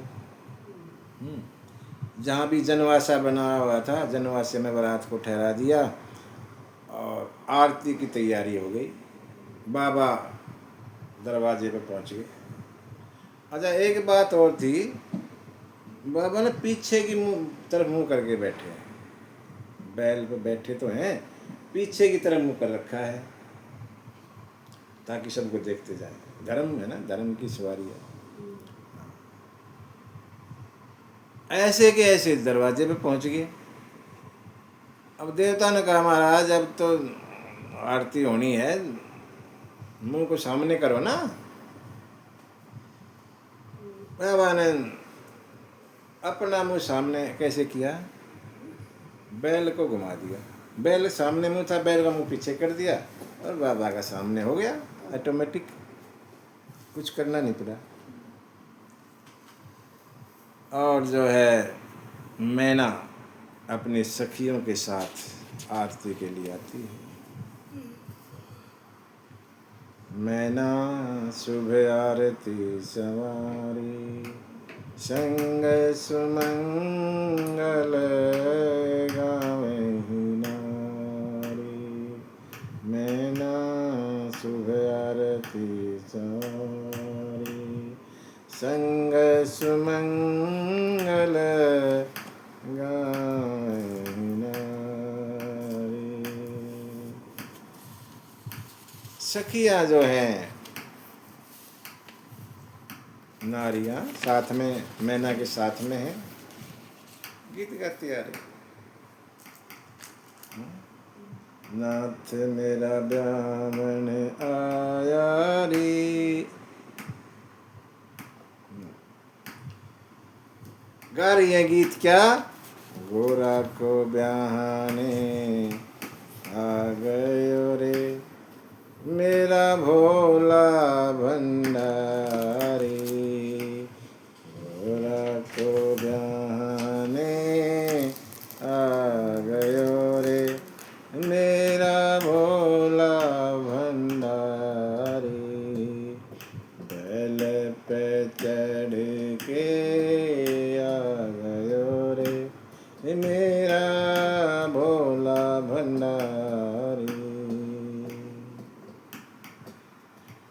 जहाँ भी जनवासा बना हुआ था, जनवासे में बारात को ठहरा दिया और आरती की तैयारी हो गई। बाबा दरवाजे पे पहुँच गए। अच्छा एक बात और थी, बाबा ने पीछे की तरफ मुंह करके बैठे हैं। बैल पे बैठे तो हैं, पीछे की तरफ मुंह कर रखा है ताकि सबको देखते जाए। धर्म है ना, धर्म की सवारी है। ऐसे के ऐसे दरवाजे पे पहुंच गए। अब देवता ने कहा महाराज अब तो आरती होनी है, मुंह को सामने करो ना। बाबा ने अपना मुंह सामने कैसे किया, बैल को घुमा दिया। बैल सामने मुंह था, बैल का मुंह पीछे कर दिया और बाबा का सामने हो गया ऑटोमेटिक, कुछ करना नहीं पड़ा। और जो है मैना अपनी सखियों के साथ आरती के लिए आती है। मैना शुभ आरती सवारी, संग सुमंगल गावहि नारी। मैना शुभ आरती सवारी, संग सुमंगल गावहि नारी। सखियाँ जो हैं नारियाँ साथ में मैना के साथ में हैं, गीत गाती आ रही। नाथ मेरा ब्यामन आया रे, गा रही है गीत क्या, गोरा को ब्याहने आ गयो रे, मेरा भोला भंडारी। गोरा को ब्याहने आ गयो रे, मेरा भोला भंडारी। बैल पे चढ़ के आ गयो रे, मेरा भोला भंडारी।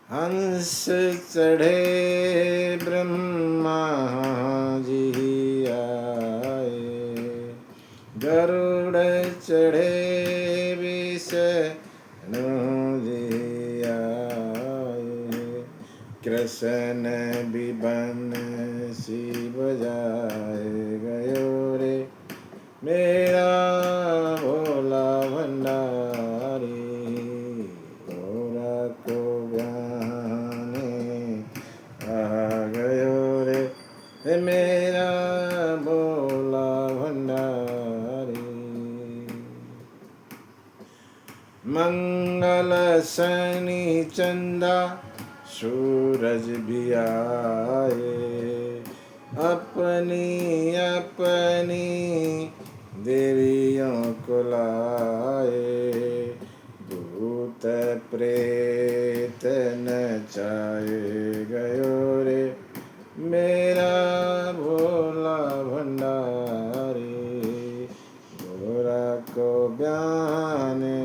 हंस चढ़े ब्रह्मा जी आए, गरुड़ चढ़े विष्णु जी आए, कृष्ण भी बंसी बजाए गयो रे, मेरा भोला भंडारी। गोरा को ब्याहने आ गयो रे, मेरा भोला भंडारी। मंगल शनि चंदा सूरज भी आए, अपनी अपनी देवियों को लाए, भूत प्रेत नचाए गयो रे मेरा भोला भंडारी, गोरा को ब्याने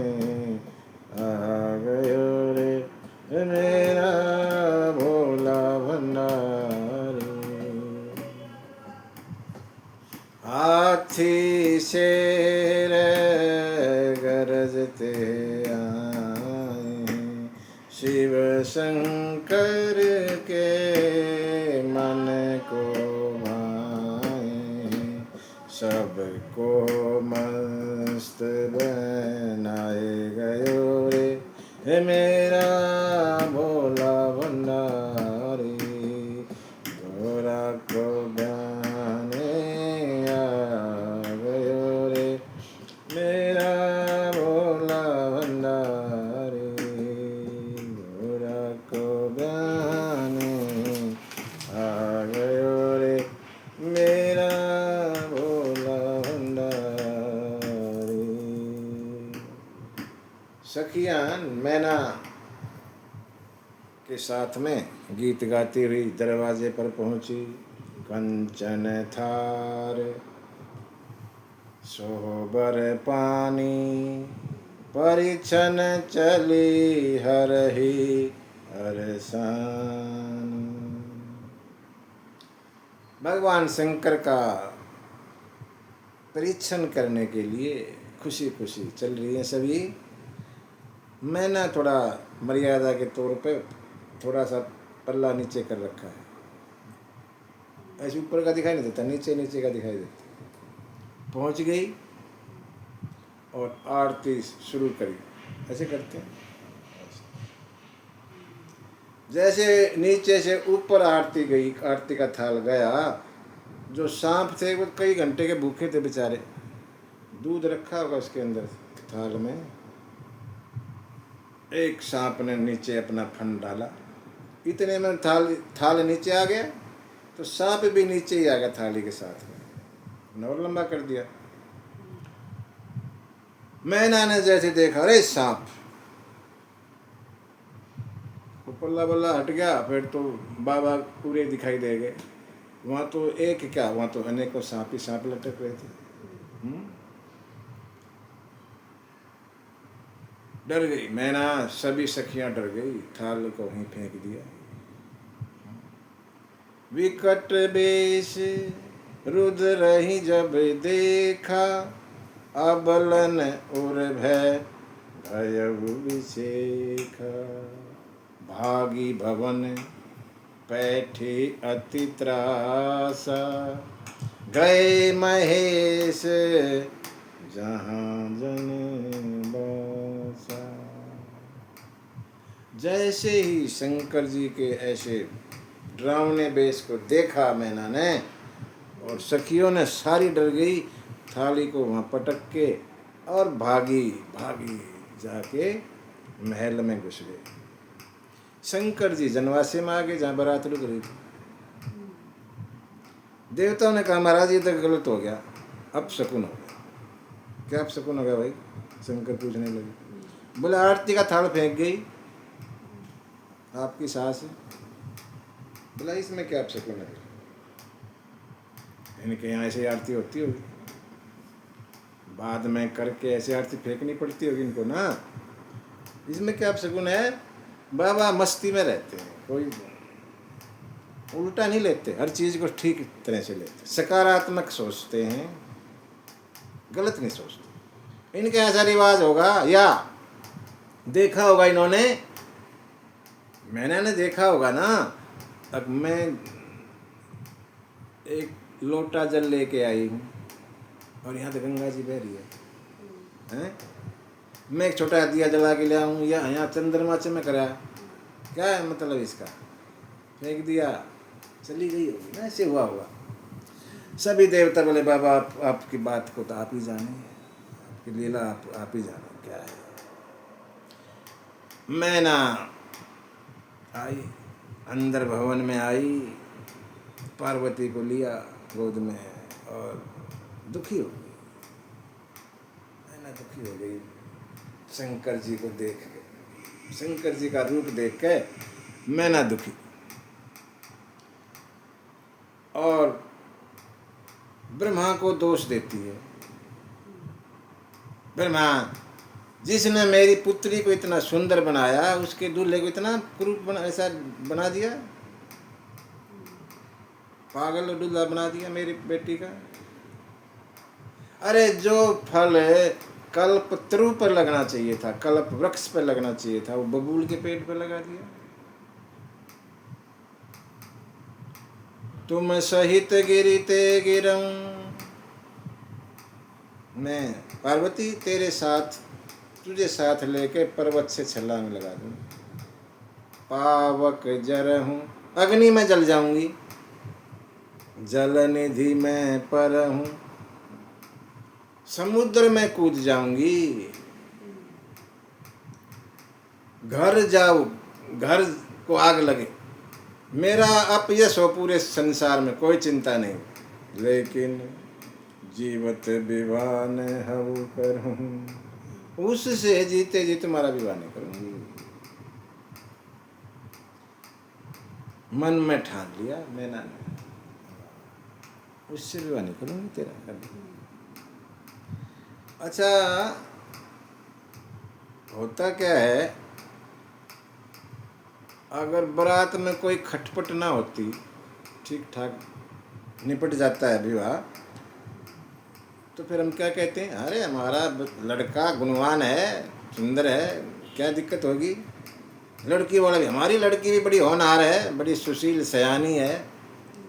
आ गयो रे मेरा भोला भंडारी। हाथी शेर गरजते आए, शिव शंकर के मन को भाए, सबको मस्त बनाए गयो रे मेरा भोला भंडारी, गोरा को ब्याने आ गयो रे मेरा भोला भंडारी, गोरा को ब्याने आ गयो रे मेरा भोला भंडारी। सखियां मैना के साथ में गीत गाती हुई दरवाजे पर पहुंची। कंचन थार सोबर पानी, परिछन चली हरहि हरसान। भगवान शंकर का परीक्षण करने के लिए खुशी खुशी चल रही हैं सभी। मैंने थोड़ा मर्यादा के तौर पे थोड़ा सा पल्ला नीचे कर रखा है, ऐसे ऊपर का दिखाई नहीं देता, नीचे नीचे का दिखाई देता। पहुंच गई और आरती शुरू करी, ऐसे करते हैं। जैसे नीचे से ऊपर आरती गई, आरती का थाल गया, जो सांप थे वो कई घंटे के भूखे थे बेचारे, दूध रखा होगा उसके अंदर थाल में। एक सांप ने नीचे अपना फन डाला, इतने में थाल नीचे आ गया, तो सांप भी नीचे ही आ गया थाली के साथ में, और लंबा कर दिया। मैना ने जैसे देखा, अरे सांप, पल्ला बल्ला हट गया, फिर तो बाबा पूरे दिखाई दे गए। वहाँ तो एक क्या, वहाँ तो अनेकों सांप ही सांप लटक रहे थे। डर गई मैना, सभी सखियां डर गई, थाल को वहीं फेंक दिया। विकट बेश रुद्र ही जब देखा, अबलन उर भय भयउ विशेखा। भागी भवन पैठे अति त्रासा, गए महेश जहाँ जन बासा। जैसे ही शंकर जी के ऐसे डरावने बेश को देखा मैना ने, और सखियों ने सारी डर गई, थाली को वहाँ पटक के और भागी भागी जाके महल में घुस गए। शंकर जी जनवासे में आ गए जहाँ बारात रुक रही थी। देवताओं ने कहा महाराज ये तो गलत हो गया, अब शकुन हो गया। क्या अब शकुन हो गया भाई? शंकर पूछने लगे। बोले आरती का थाल फेंक गई आपकी सास। बोला इसमें क्या अब शकुन है? इनके यहाँ ऐसे आरती होती होगी, बाद में करके ऐसे आरती फेंकनी पड़ती होगी इनको ना, इसमें क्या अब शकुन है? बाबा मस्ती में रहते हैं, कोई उल्टा नहीं लेते, हर चीज़ को ठीक तरह से लेते, सकारात्मक सोचते हैं, गलत नहीं सोचते। इनके ऐसा रिवाज होगा या देखा होगा इन्होंने, मैंने देखा होगा ना। अब मैं एक लोटा जल लेके आई हूँ और यहाँ तो गंगा जी बह रही है। मैं एक छोटा दिया जला के ले आऊँ या यहाँ चंद्रमा चमक रहा है, क्या है मतलब इसका? फेंक दिया, चली गई होगी ना, ऐसे हुआ होगा। सभी देवता बोले बाबा आपकी बात को तो आप ही जाने, आपकी लीला आप ही जाने क्या है। मैना आई, अंदर भवन में आई, पार्वती को लिया गोद में और दुखी हो गई। दुखी हो गई शंकर जी को देख के, शंकर जी का रूप देख के मैना दुखी। और ब्रह्मा को दोष देती है, ब्रह्मा जिसने मेरी पुत्री को इतना सुंदर बनाया, उसके दूल्हे को इतना क्रूप ऐसा बना दिया, पागल दूल्हा बना दिया मेरी बेटी का। अरे जो फल कल्प तरु पर लगना चाहिए था, कल्प वृक्ष पर लगना चाहिए था, वो बबूल के पेट पर लगा दिया। तुम सहित गिरिते गिरं, मैं पार्वती तेरे साथ, तुझे साथ लेके पर्वत से छलांग लगा दूं। पावक जर हूं, अग्नि में जल जाऊंगी, जल निधि में पर हूं, समुद्र में कूद जाऊंगी, घर जाऊं, घर को आग लगे, मेरा अपयश हो पूरे संसार में कोई चिंता नहीं, लेकिन जीवत विवाह न हव करूं, उससे जीते जी तुम्हारा विवाह नहीं करूंगी। मन में ठान लिया मैंने, उससे विवाह नहीं करूंगी तेरा कभी। अच्छा, होता क्या है, अगर बारात में कोई खटपट ना होती, ठीक ठाक निपट जाता है विवाह, तो फिर हम क्या कहते हैं, अरे हमारा लड़का गुणवान है, सुंदर है, क्या दिक्कत होगी। लड़की वाला भी, हमारी लड़की भी बड़ी होनहार है, बड़ी सुशील सयानी है,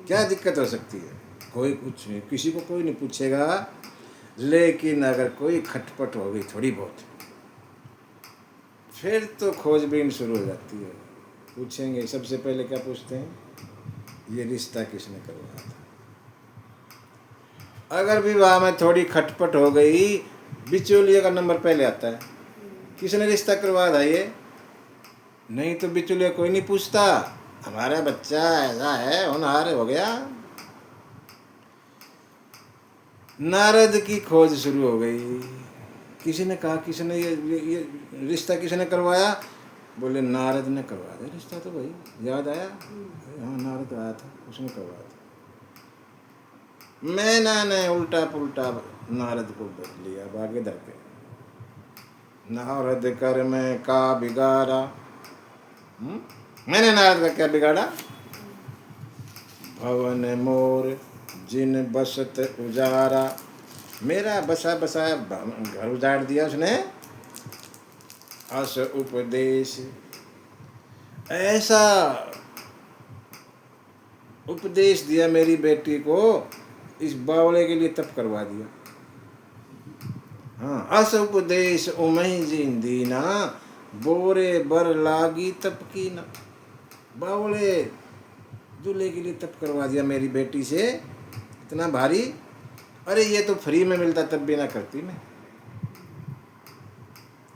क्या दिक्कत हो सकती है। कोई कुछ नहीं, किसी को कोई नहीं पूछेगा। लेकिन अगर कोई खटपट हो गई थोड़ी बहुत, फिर तो खोजबीन शुरू हो जाती है। पूछेंगे, सबसे पहले क्या पूछते हैं, ये रिश्ता किसने करवाया था। अगर विवाह में थोड़ी खटपट हो गई, बिचौलिए का नंबर पहले आता है, किसने रिश्ता करवाया था ये। नहीं तो बिचौलिया कोई नहीं पूछता, हमारा बच्चा ऐसा है, होनहार हो गया। नारद की खोज शुरू हो गई। किसी ने कहा, किसने ये रिश्ता किसने करवाया। बोले नारद ने करवाया था रिश्ता। तो भाई याद आया, हाँ नारद आया था, उसने करवाया था। मैंने ने उल्टा पुल्टा नारद को बदल लिया, बागे दर के। नारद कर में का बिगाड़ा, मैंने नारद का क्या बिगाड़ा। भवन मोर जिन बसत उजारा, मेरा बसा बसाया घर उजाड़ दिया उसने। अस उपदेश, ऐसा उपदेश दिया मेरी बेटी को, इस बावले के लिए तप करवा दिया। हाँ, अस उपदेश उमई जिन दीना, बोरे बर लागी तप की ना। बावले दूल्हे के लिए तप करवा दिया मेरी बेटी से, इतना भारी। अरे ये तो फ्री में मिलता तब भी ना करती मैं।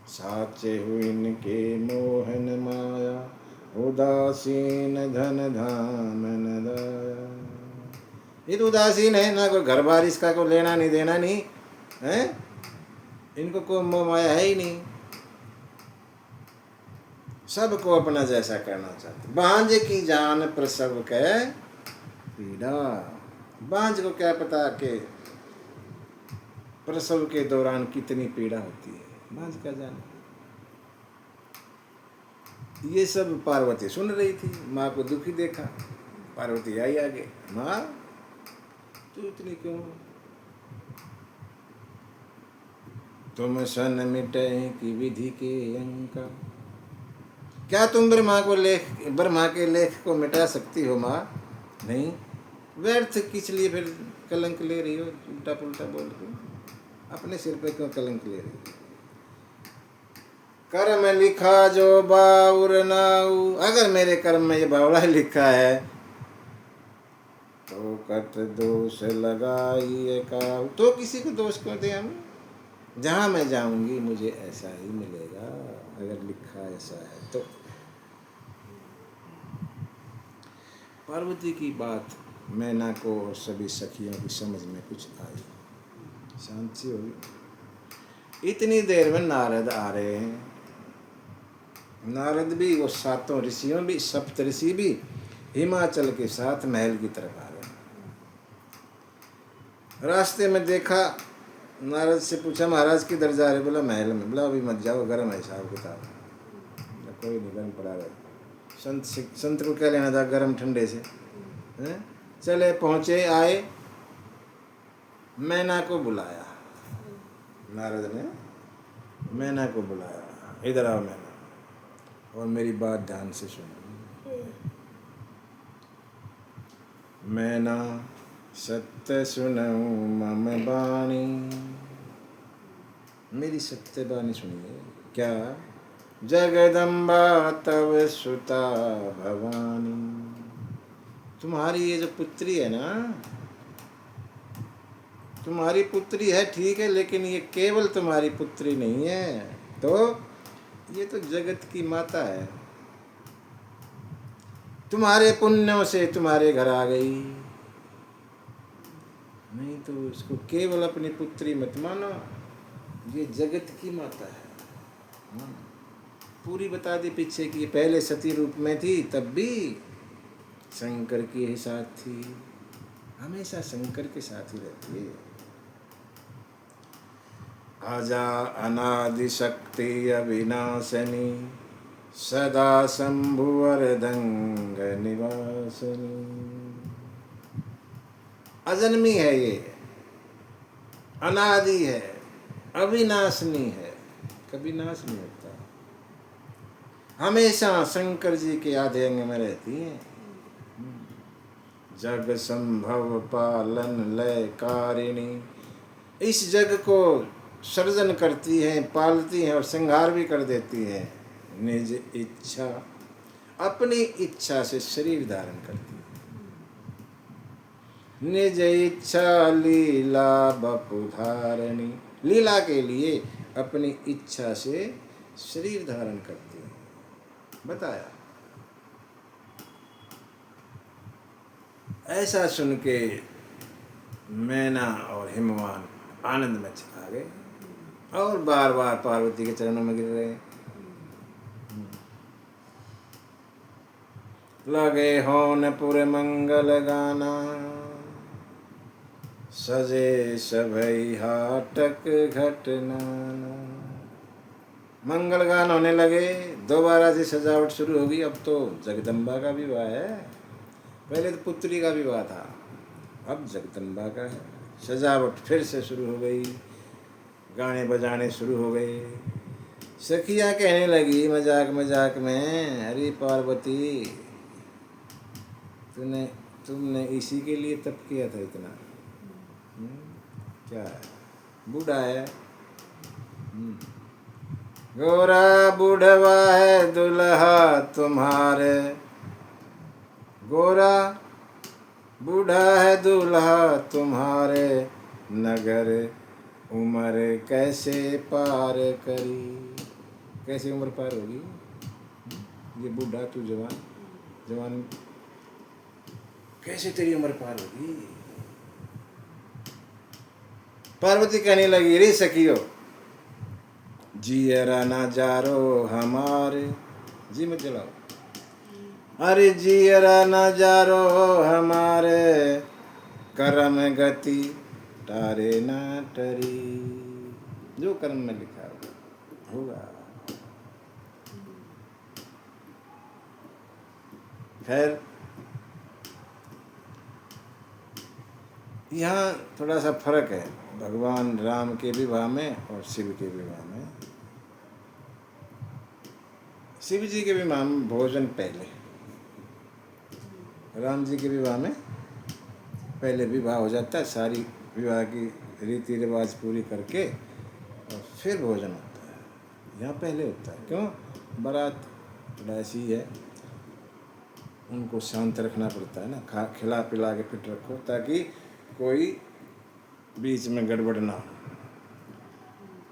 साचे हुई इनके मोहन माया, उदासीन धन धाम न दाया। ये तो उदासीन है ना, कोई घर बार इसका कोई लेना नहीं देना नहीं है, इनको कोई मोह माया है ही नहीं, सबको अपना जैसा करना चाहते। बांझ की जान प्रसव के पीड़ा, बांझ को क्या पता कि प्रसव के दौरान कितनी पीड़ा होती है, बांझ का जाने। ये सब पार्वती सुन रही थी, माँ को दुखी देखा, पार्वती आई आगे, माँ तू इतनी क्यों, तुम सन मिटे की विधि के अंका। क्या तुम ब्रह्मा के लेख को मिटा सकती हो माँ। नहीं, व्यर्थ किस लिए फिर कलंक ले रही हो, उल्टा पुल्टा बोल के अपने सिर पे क्यों कलंक ले रही हो। कर्म लिखा जो बाउर नाऊ, अगर मेरे कर्म में ये बावड़ा लिखा है तो कत दोष लगाइए काऊ। तो किसी को दोष क्यों दे हम, जहाँ मैं जाऊंगी मुझे ऐसा ही मिलेगा, अगर लिखा ऐसा है तो। पार्वती की बात मैना को और सभी सखियों की समझ में कुछ आई, शांति होगी। इतनी देर में नारद आ रहे हैं। नारद भी, वो सातों ऋषियों भी, सप्त ऋषि भी हिमाचल के साथ महल की तरफ आ रहे हैं। रास्ते में देखा, नारद से पूछा महाराज किधर जा रहे? बोला महल में। बोला अभी मत जाओ, गर्म है हिसाब किताब। कोई नहीं, गर्म पड़ा रहे। संत को क्या लेना था गर्म ठंडे से, हैं? चले पहुँचे, आए, मैना को बुलाया। नारद ने मैना को बुलाया, इधर आओ मैना, और मेरी बात ध्यान से सुनो। मैना सत्य सुनऊं मम बाणी, मेरी सत्य बाणी सुनिए। क्या? जगदम्बा तव सुता भवानी, तुम्हारी ये जो पुत्री है ना, तुम्हारी पुत्री है ठीक है, लेकिन ये केवल तुम्हारी पुत्री नहीं है, तो ये तो जगत की माता है। तुम्हारे पुण्यों से तुम्हारे घर आ गई, नहीं तो इसको केवल अपनी पुत्री मत मानो, ये जगत की माता है। पूरी बता दी पीछे की, पहले सती रूप में थी तब भी शंकर के ही साथ थी, हमेशा शंकर के साथ ही रहती है। आजा अनादि शक्ति अविनाशनी, सदा शंभुवरदंग निवासनी। अजन्मी है ये, अनादि है, अविनाशनी है, कभी नाश नहीं होता, हमेशा शंकर जी के आधे अंग में रहती है। जग संभव पालन लय कारिणी, इस जग को सर्जन करती हैं, पालती हैं और संहार भी कर देती हैं। निज इच्छा, अपनी इच्छा से शरीर धारण करती है। निज इच्छा लीला बपुधारणी, लीला के लिए अपनी इच्छा से शरीर धारण करती है। बताया। ऐसा सुन के मैना और हिमवान आनंद में छा गए और बार बार पार्वती के चरणों में गिर रहे। लगे होन पुर मंगल गाना, सजे सभई हाटक घटनाना। मंगल गान होने लगे, दोबारा से सजावट शुरू होगी। अब तो जगदम्बा का विवाह है, पहले तो पुत्री का विवाह था, अब जगदम्बा का है। सजावट फिर से शुरू हो गई, गाने बजाने शुरू हो गए। सखियाँ कहने लगी मजाक मजाक में, अरे पार्वती, तुमने इसी के लिए तप किया था इतना? क्या है? बूढ़ा है, गोरा बूढ़वा है दुल्हा तुम्हारे, गोरा बूढ़ा है दूल्हा तुम्हारे, नगर उम्र कैसे पार करी। कैसे उम्र पार होगी? ये बूढ़ा, तू जवान, जवान कैसे तेरी उम्र पार होगी? पार्वती कहने लगी, रे सखियो, जियरा ना जारो हमारे, जी मत जलाओ, अरे जियरा न जारो हमारे, कर्म गति तारे न टरी। जो कर्म में लिखा होगा। खैर, यहाँ थोड़ा सा फर्क है भगवान राम के विवाह में और शिव के विवाह में। शिव जी के विवाह में भोजन पहले, राम जी के विवाह में पहले विवाह हो जाता है, सारी विवाह की रीति रिवाज पूरी करके और फिर भोजन होता है। यहाँ पहले होता है। क्यों? बारात ऐसी है, उनको शांत रखना पड़ता है ना, खिला पिला के फिट रखो ताकि कोई बीच में गड़बड़ ना हो।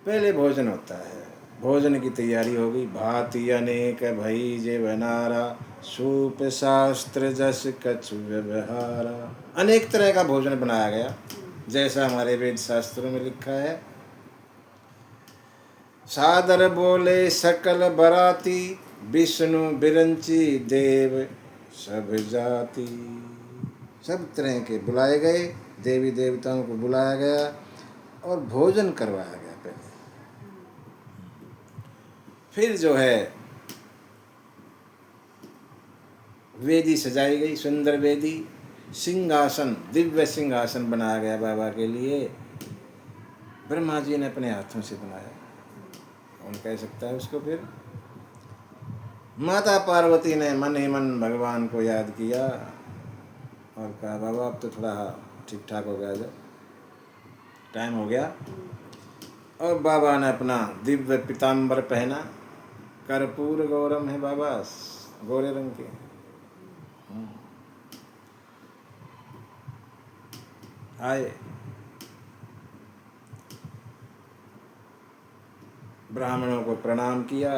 पहले भोजन होता है, भोजन की तैयारी हो गई। भांति अनेक भई जे बनारा, सूप शास्त्र जस कछु व्यवहारा। अनेक तरह का भोजन बनाया गया, जैसा हमारे वेद शास्त्रों में लिखा है। सादर बोले सकल बराती, विष्णु बिरंची देव सब जाति। सब तरह के बुलाए गए, देवी देवताओं को बुलाया गया और भोजन करवाया गया पहले। फिर जो है वेदी सजाई गई, सुंदर वेदी, सिंहासन, दिव्य सिंहासन बनाया गया बाबा के लिए। ब्रह्मा जी ने अपने हाथों से बनाया, कौन कह सकता है उसको। फिर माता पार्वती ने मन ही मन भगवान को याद किया और कहा बाबा अब तो थोड़ा ठीक ठाक हो गया, जब टाइम हो गया। और बाबा ने अपना दिव्य पीताम्बर पहना, कर्पूर गौरम है बाबा, गोरे रंग के। आए, ब्राह्मणों को प्रणाम किया,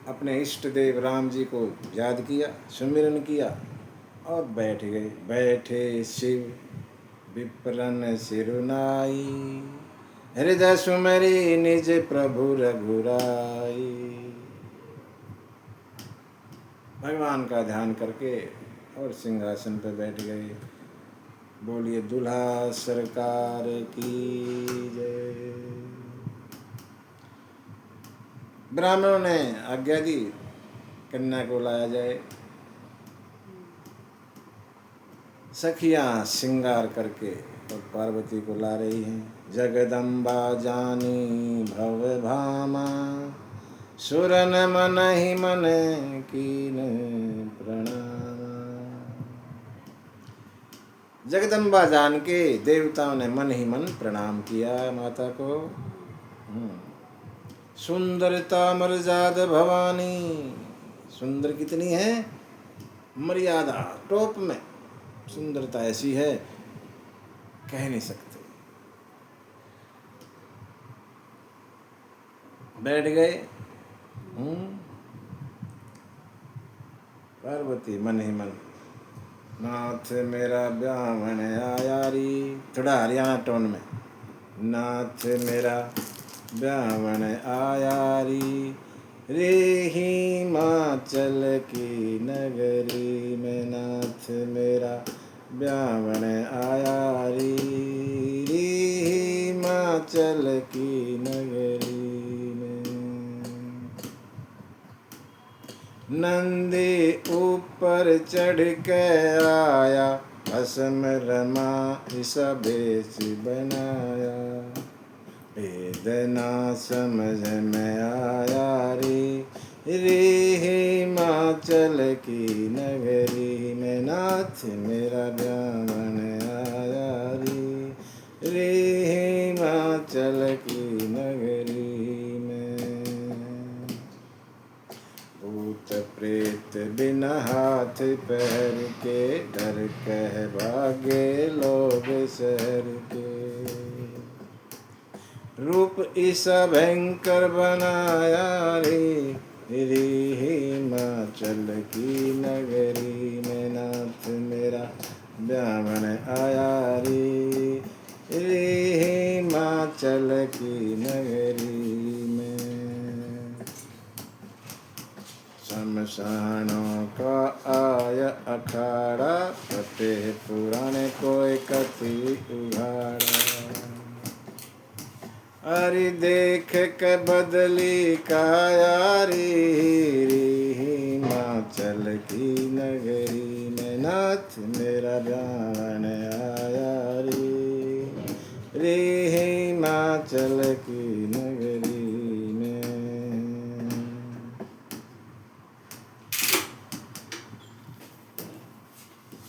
अपने इष्ट देव राम जी को याद किया, सुमिरन किया और बैठ गए। बैठे शिव विप्रन सिरुनाई, हृदय सुमरी निज प्रभु रघुराई। भगवान का ध्यान करके और सिंहासन पर बैठ गए। बोलिए दूल्हा सरकार की जय। ब्राह्मणों ने आज्ञा दी कन्या को लाया जाए। सखियां श्रृंगार करके और पार्वती को ला रही हैं। जगदम्बा जानी भव भामा, सुरन मन ही मन कीन प्रणाम। जगदम्बा जान के देवताओं ने मन ही मन प्रणाम किया माता को। सुंदरता मर्याद भवानी, सुंदर कितनी है, मर्यादा टॉप में सुंदरता ऐसी है कह नहीं सकते। बैठ गए। पार्वती मन ही मन, नाथ मेरा ब्याहन आया री, थोड़ा हरियाणा टोन में, नाथ मेरा ब्याहन आया री, रे हिमाचल की नगरी में, नाथ मेरा ब्याहन आया री, रे हिमाचल की नगरी में। नंदी ऊपर चढ़ के आया, भस्म रमा ईसा बेच बनाया, भेद ना समझ में आया रे, रे हिमाचल की नगरी में, नाथ मेरा ब्याहन आया रे, रे हिमाचल की नगरी में। भूत प्रेत बिना हाथ पैर के, डर कह भागे लोग शहर के, रूप ईसा भयंकर बनाया रे, रे हिमाचल की नगरी में, नाथ मेरा ब्याहन आया रे, रे हिमाचल की नगरी में। शमशानों का आया अखाड़ा, फतेह पुराने कोई कथी उघाड़ा, अरे देख के बदली काया रे, रे हिमाचल की नगरी में, नाथ मेरा ब्याहन आया रे, रे हिमाचल की नगरी में।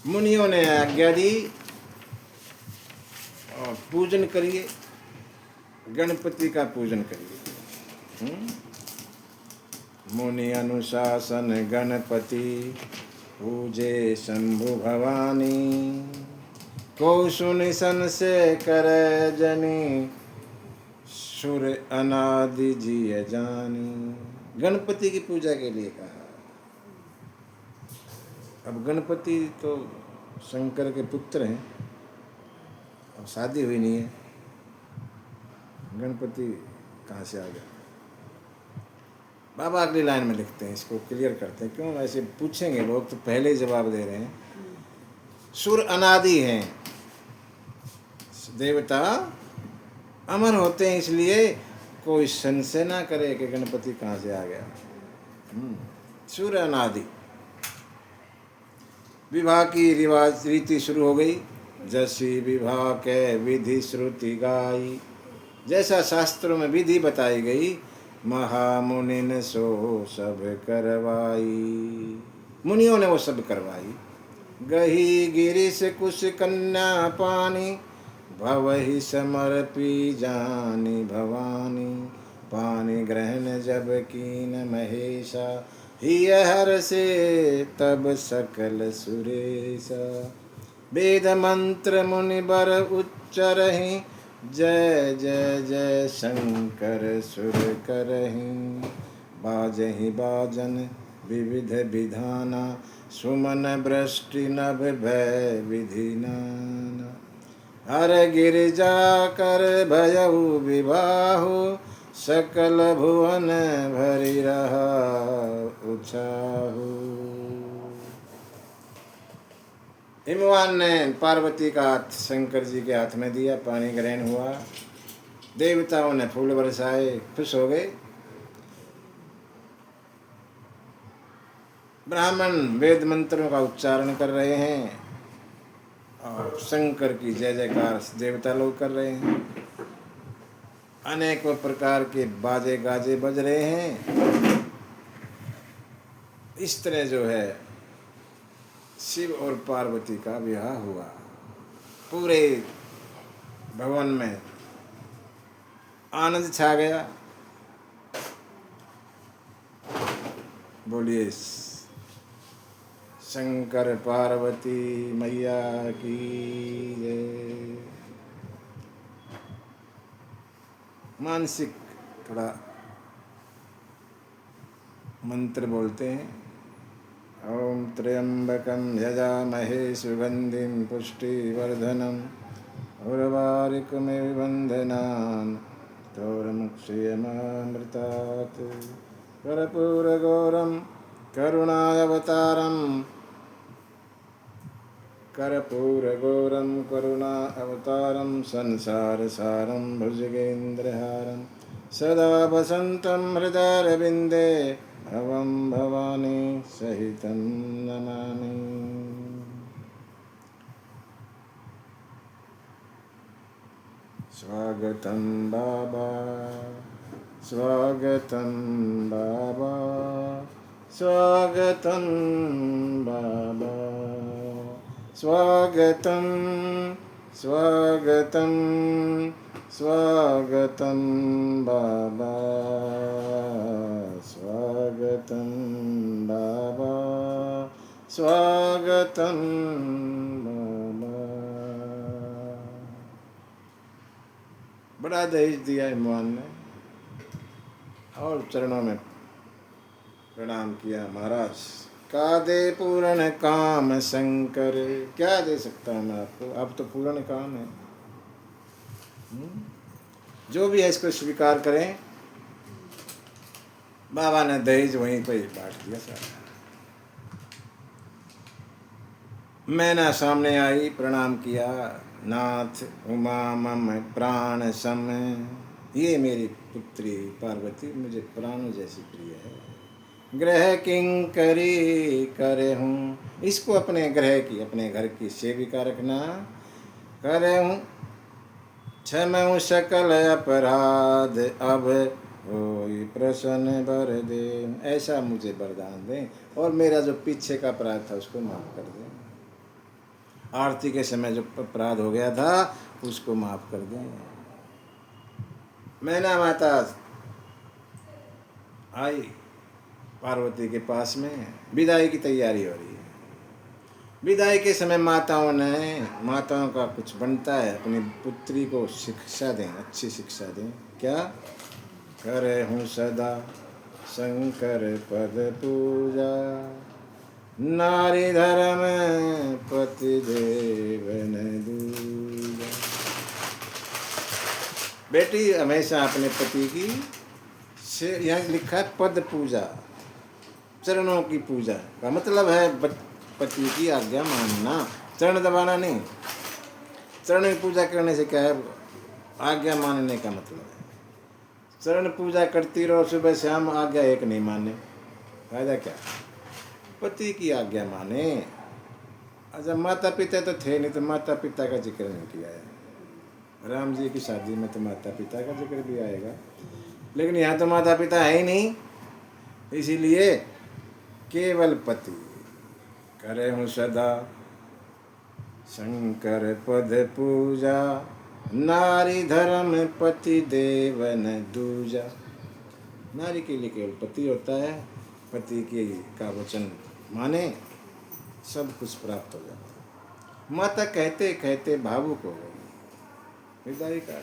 मुनियों ने आज्ञा दी और पूजन करिए, गणपति का पूजन करिए। मुनि अनुशासन गणपति, पूजे शंभु भवानी, को सुनि सन से करे जनी, सुर अनादि जिय जानी। गणपति की पूजा के लिए कहा। अब गणपति तो शंकर के पुत्र हैं, अब शादी हुई नहीं है, गणपति कहाँ से आ गया। बाबा अगली लाइन में लिखते हैं, इसको क्लियर करते हैं, क्यों ऐसे पूछेंगे लोग तो पहले ही जवाब दे रहे हैं। सुर अनादि हैं, देवता अमर होते हैं, इसलिए कोई संशय ना करे कि गणपति कहाँ से आ गया। सुर अनादि। विवाह की रिवाज रीति शुरू हो गई। जैसी विवाह के विधि श्रुति गाई, जैसा शास्त्रों में विधि बताई गई, महामुनि ने सो सब करवाई। मुनियों ने वो सब करवाई। गही गिरिश कुश कन्या पानी, भवहि समर्पी जानी भवानी। पानी ग्रहण जब कीन महेशा, हिय हर से तब सकल सुरेशा। वेद मंत्र मुनि बर उच्चरहि, जय जय जय शंकर सुर करहि। बाजहि बाजन विविध विधाना, सुमन वृष्टि नभ भय विधि नाना। हर गिरिजा कर भयउ विवाहु, सकल भुवन भरि रहा उछाहु। हिमवान ने पार्वती का हाथ शंकर जी के हाथ में दिया, पानी ग्रहण हुआ। देवताओं ने फूल बरसाए, खुश हो गए। ब्राह्मण वेद मंत्रों का उच्चारण कर रहे हैं और शंकर की जय जयकार देवता लोग कर रहे हैं। अनेकों प्रकार के बाजे गाजे बज रहे हैं। इस तरह जो है शिव और पार्वती का विवाह हुआ। पूरे भवन में आनंद छा गया। बोलिए शंकर पार्वती मैया की जय। मानसिक थोड़ा मंत्र बोलते हैं। ओम त्र्यंबकं यजामहे सुगंधिं पुष्टिवर्धनम् उर्वारुकमिव बन्धनान् त्वरमुक्षयमामृतात्। कर्पूरगौरं करुणा अवतारं संसारसारं भुजगेन्द्रहारं सदा वसन्तं हृदयारविन्दे भवं भवानी सहितं नमामि। स्वागतं बाबा, स्वागतं बाबा, स्वागतं बाबा, स्वागतं स्वागतं स्वागतं बाबा, स्वागतं बाबा, स्वागतं बाबा। बड़ा दहेज दिया हिमवान ने और चरणों में प्रणाम किया। महाराज का दे पूर्ण काम शंकर, क्या दे सकता हूँ मैं आपको, आप तो पूर्ण काम है। जो भी है इसको स्वीकार करें। बाबा ने दहेज वहीं पर बांट दिया सारा। मैना सामने आई, प्रणाम किया। नाथ उमा मम प्राण सम, ये मेरी पुत्री पार्वती मुझे प्राणों जैसी प्रिय है। ग्रह किंकरी करे हूँ, इसको अपने ग्रह की, अपने घर की सेविका रखना। करे हूँ क्षमऊ सकल अपराध, अब होई प्रसन्न वर दे। ऐसा मुझे वरदान दें और मेरा जो पीछे का अपराध था उसको माफ कर दें। आरती के समय जो अपराध हो गया था उसको माफ कर दें। मैना माता आई पार्वती के पास में, विदाई की तैयारी हो रही है। विदाई के समय माताओं का कुछ बनता है, अपनी पुत्री को शिक्षा दें, अच्छी शिक्षा दें। क्या करे हूँ सदा शंकर पद पूजा, नारी धर्म पति देवन दूजा। बेटी हमेशा अपने पति की से यहाँ लिखा है पद पूजा, चरणों की पूजा का मतलब है पति की आज्ञा मानना, चरण दबाना नहीं। चरण की पूजा करने से क्या है, आज्ञा मानने का मतलब है। चरण पूजा करती रहो सुबह शाम, आज्ञा एक नहीं माने, फायदा क्या। पति की आज्ञा माने। अच्छा, माता पिता तो थे नहीं तो माता पिता का जिक्र नहीं किया है। राम जी की शादी में तो माता पिता का जिक्र भी आएगा, लेकिन यहाँ तो माता पिता है ही नहीं, इसीलिए केवल पति करे हूँ सदा शंकर पद पूजा, नारी धर्म पति देवन दूजा। नारी के लिए केवल पति होता है, पति की का वचन माने सब कुछ प्राप्त हो जाता है। माता कहते कहते भावुक हो गई, विदाई का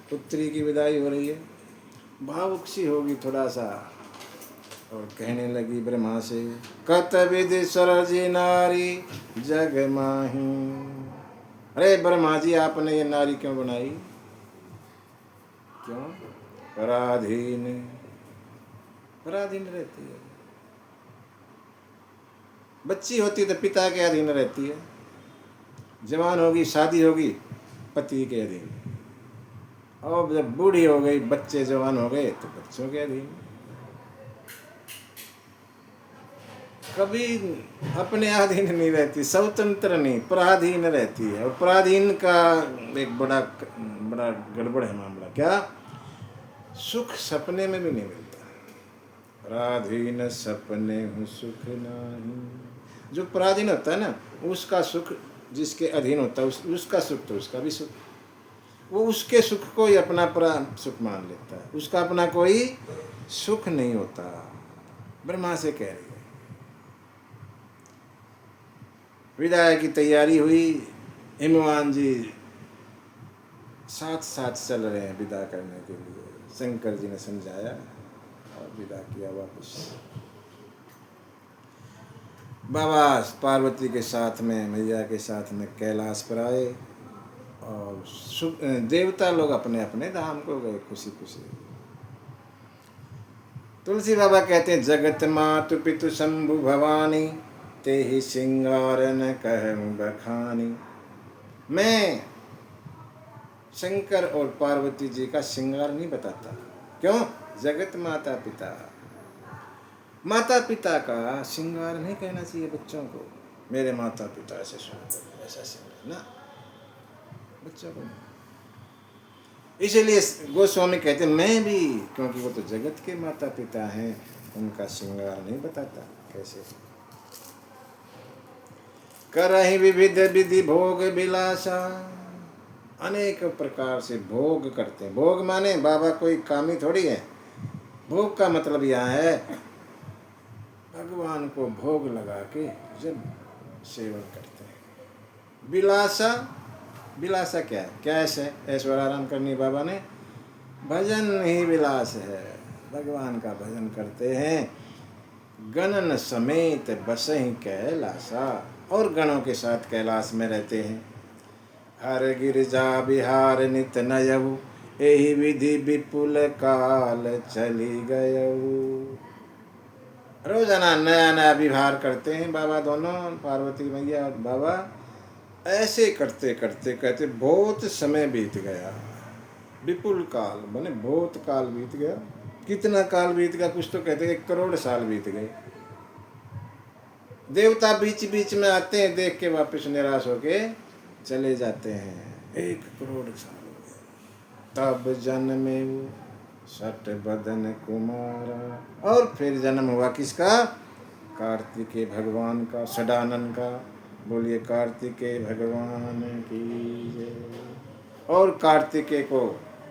पुत्री की विदाई हो रही है, भावुक सी होगी थोड़ा सा, और कहने लगी ब्रह्मा से, कत विधि सरजी नारी जग माही। अरे ब्रह्मा जी, आपने ये नारी क्यों बनाई, क्यों? पराधीन, पराधीन रहती है। बच्ची होती तो पिता के अधीन रहती है, जवान होगी शादी होगी पति के अधीन, और जब बूढ़ी हो गई बच्चे जवान हो गए तो बच्चों के अधीन। कभी अपने अधीन नहीं रहती, स्वतंत्र नहीं, पराधीन रहती है। और पराधीन का एक बड़ा बड़ा गड़बड़ है मामला, क्या? सुख सपने में भी नहीं मिलता। पराधीन सपने हूँ सुख नहीं। जो पराधीन होता है ना, उसका सुख जिसके अधीन होता है उसका सुख तो उसका भी सुख, वो उसके सुख को ही अपना सुख मान लेता है, उसका अपना कोई सुख नहीं होता। ब्रह्मा से कह रही है। विदाई की तैयारी हुई, हिमवान जी साथ साथ चल रहे हैं विदा करने के लिए। शंकर जी ने समझाया और विदा किया वापस। बाबा पार्वती के साथ में, मैया के साथ में कैलाश पर आए, और देवता लोग अपने अपने धाम को गए खुशी खुशी। तुलसी बाबा कहते हैं, जगत मातु पितु शंभु भवानी, ते ही सिंगार न कहूँ बखानी। मैं शंकर और पार्वती जी का श्रृंगार नहीं बताता, क्यों? जगत माता पिता, माता पिता का श्रृंगार नहीं कहना चाहिए बच्चों को। मेरे माता पिता ऐसे सुंदर, ऐसा श्रृंगार ना बच्चों को। इसलिए गोस्वामी कहते हैं, मैं भी, क्योंकि वो तो जगत के माता पिता हैं, उनका श्रृंगार नहीं बताता। कैसे? करहि विविध विधि भोग विलासा, अनेक प्रकार से भोग करते हैं। भोग माने बाबा कोई कामी थोड़ी है। भोग का मतलब यहाँ है भगवान को भोग लगा के जब सेवन करते हैं। विलासा, विलासा क्या है? क्या है? ऐश्वर्य आराम करनी बाबा ने, भजन ही विलास है। भगवान का भजन करते हैं, गणन समेत बसहि कैलासा, और गणों के साथ कैलाश में रहते हैं। हर गिरजा बिहार नित नयऊ, एहि विधि विपुल काल चली गयऊ। रोजाना नया नया विहार करते हैं बाबा दोनों, पार्वती मैया और बाबा। ऐसे करते करते कहते बहुत समय बीत गया। विपुल काल बने बहुत काल बीत गया। कितना काल बीत गया? कुछ तो कहते 1 करोड़ साल बीत गए। देवता बीच बीच में आते हैं, देख के वापस निराश होके चले जाते हैं। 1 करोड़ साल हो गए। तब जन्मे सट बदन कुमारा, और फिर जन्म हुआ किसका? कार्तिकेय भगवान का, षडानन का। बोलिए कार्तिकेय भगवान की जय। और कार्तिकेय को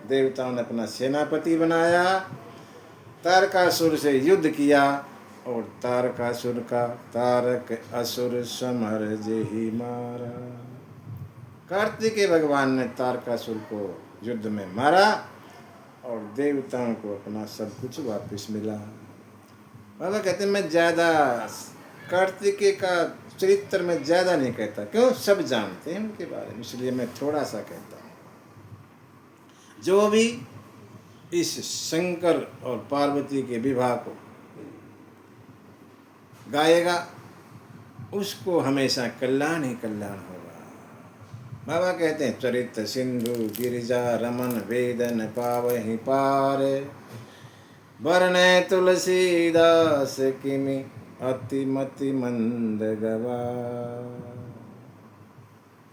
देवताओं ने अपना सेनापति बनाया, तारकासुर से युद्ध किया, और तारकासुर का तारक असुर समर जेहि मारा। कार्तिकेय भगवान ने तारकासुर को युद्ध में मारा, और देवताओं को अपना सब कुछ वापस मिला। बाबा कहते हैं, मैं ज़्यादा कार्तिकेय का चरित्र में ज़्यादा नहीं कहता, क्यों? सब जानते हैं उनके बारे में, इसलिए मैं थोड़ा सा कहता हूँ। जो भी इस शंकर और पार्वती के विवाह को गाएगा, उसको हमेशा कल्याण ही कल्याण होगा। बाबा कहते हैं चरित सिंधु गिरिजा रमन वेदन पावहि पार, वरने तुलसीदास किमि अतिमति मंद गवार।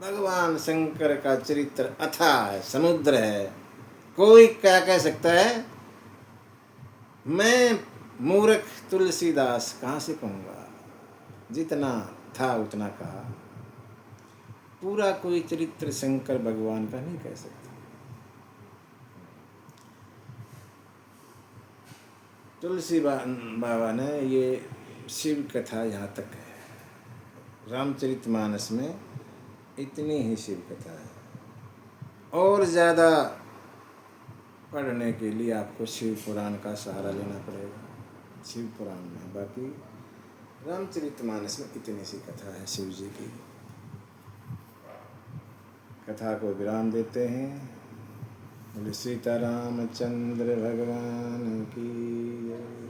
भगवान शंकर का चरित्र अथाह है, समुद्र है। कोई क्या कह सकता है? मैं मूर्ख तुलसीदास कहाँ से कहूँगा, जितना था उतना कहा। पूरा कोई चरित्र शंकर भगवान का नहीं कह सकता। तुलसी बाबा ने ये शिव कथा यहाँ तक है। रामचरितमानस में इतनी ही शिव कथा है। और ज़्यादा पढ़ने के लिए आपको शिव पुराण का सहारा लेना पड़ेगा। शिव पुराण में, बाकी रामचरितमानस में इतनी सी कथा है शिव जी की। कथा को विराम देते हैं। बोले सीतारामचंद्र भगवान की जय।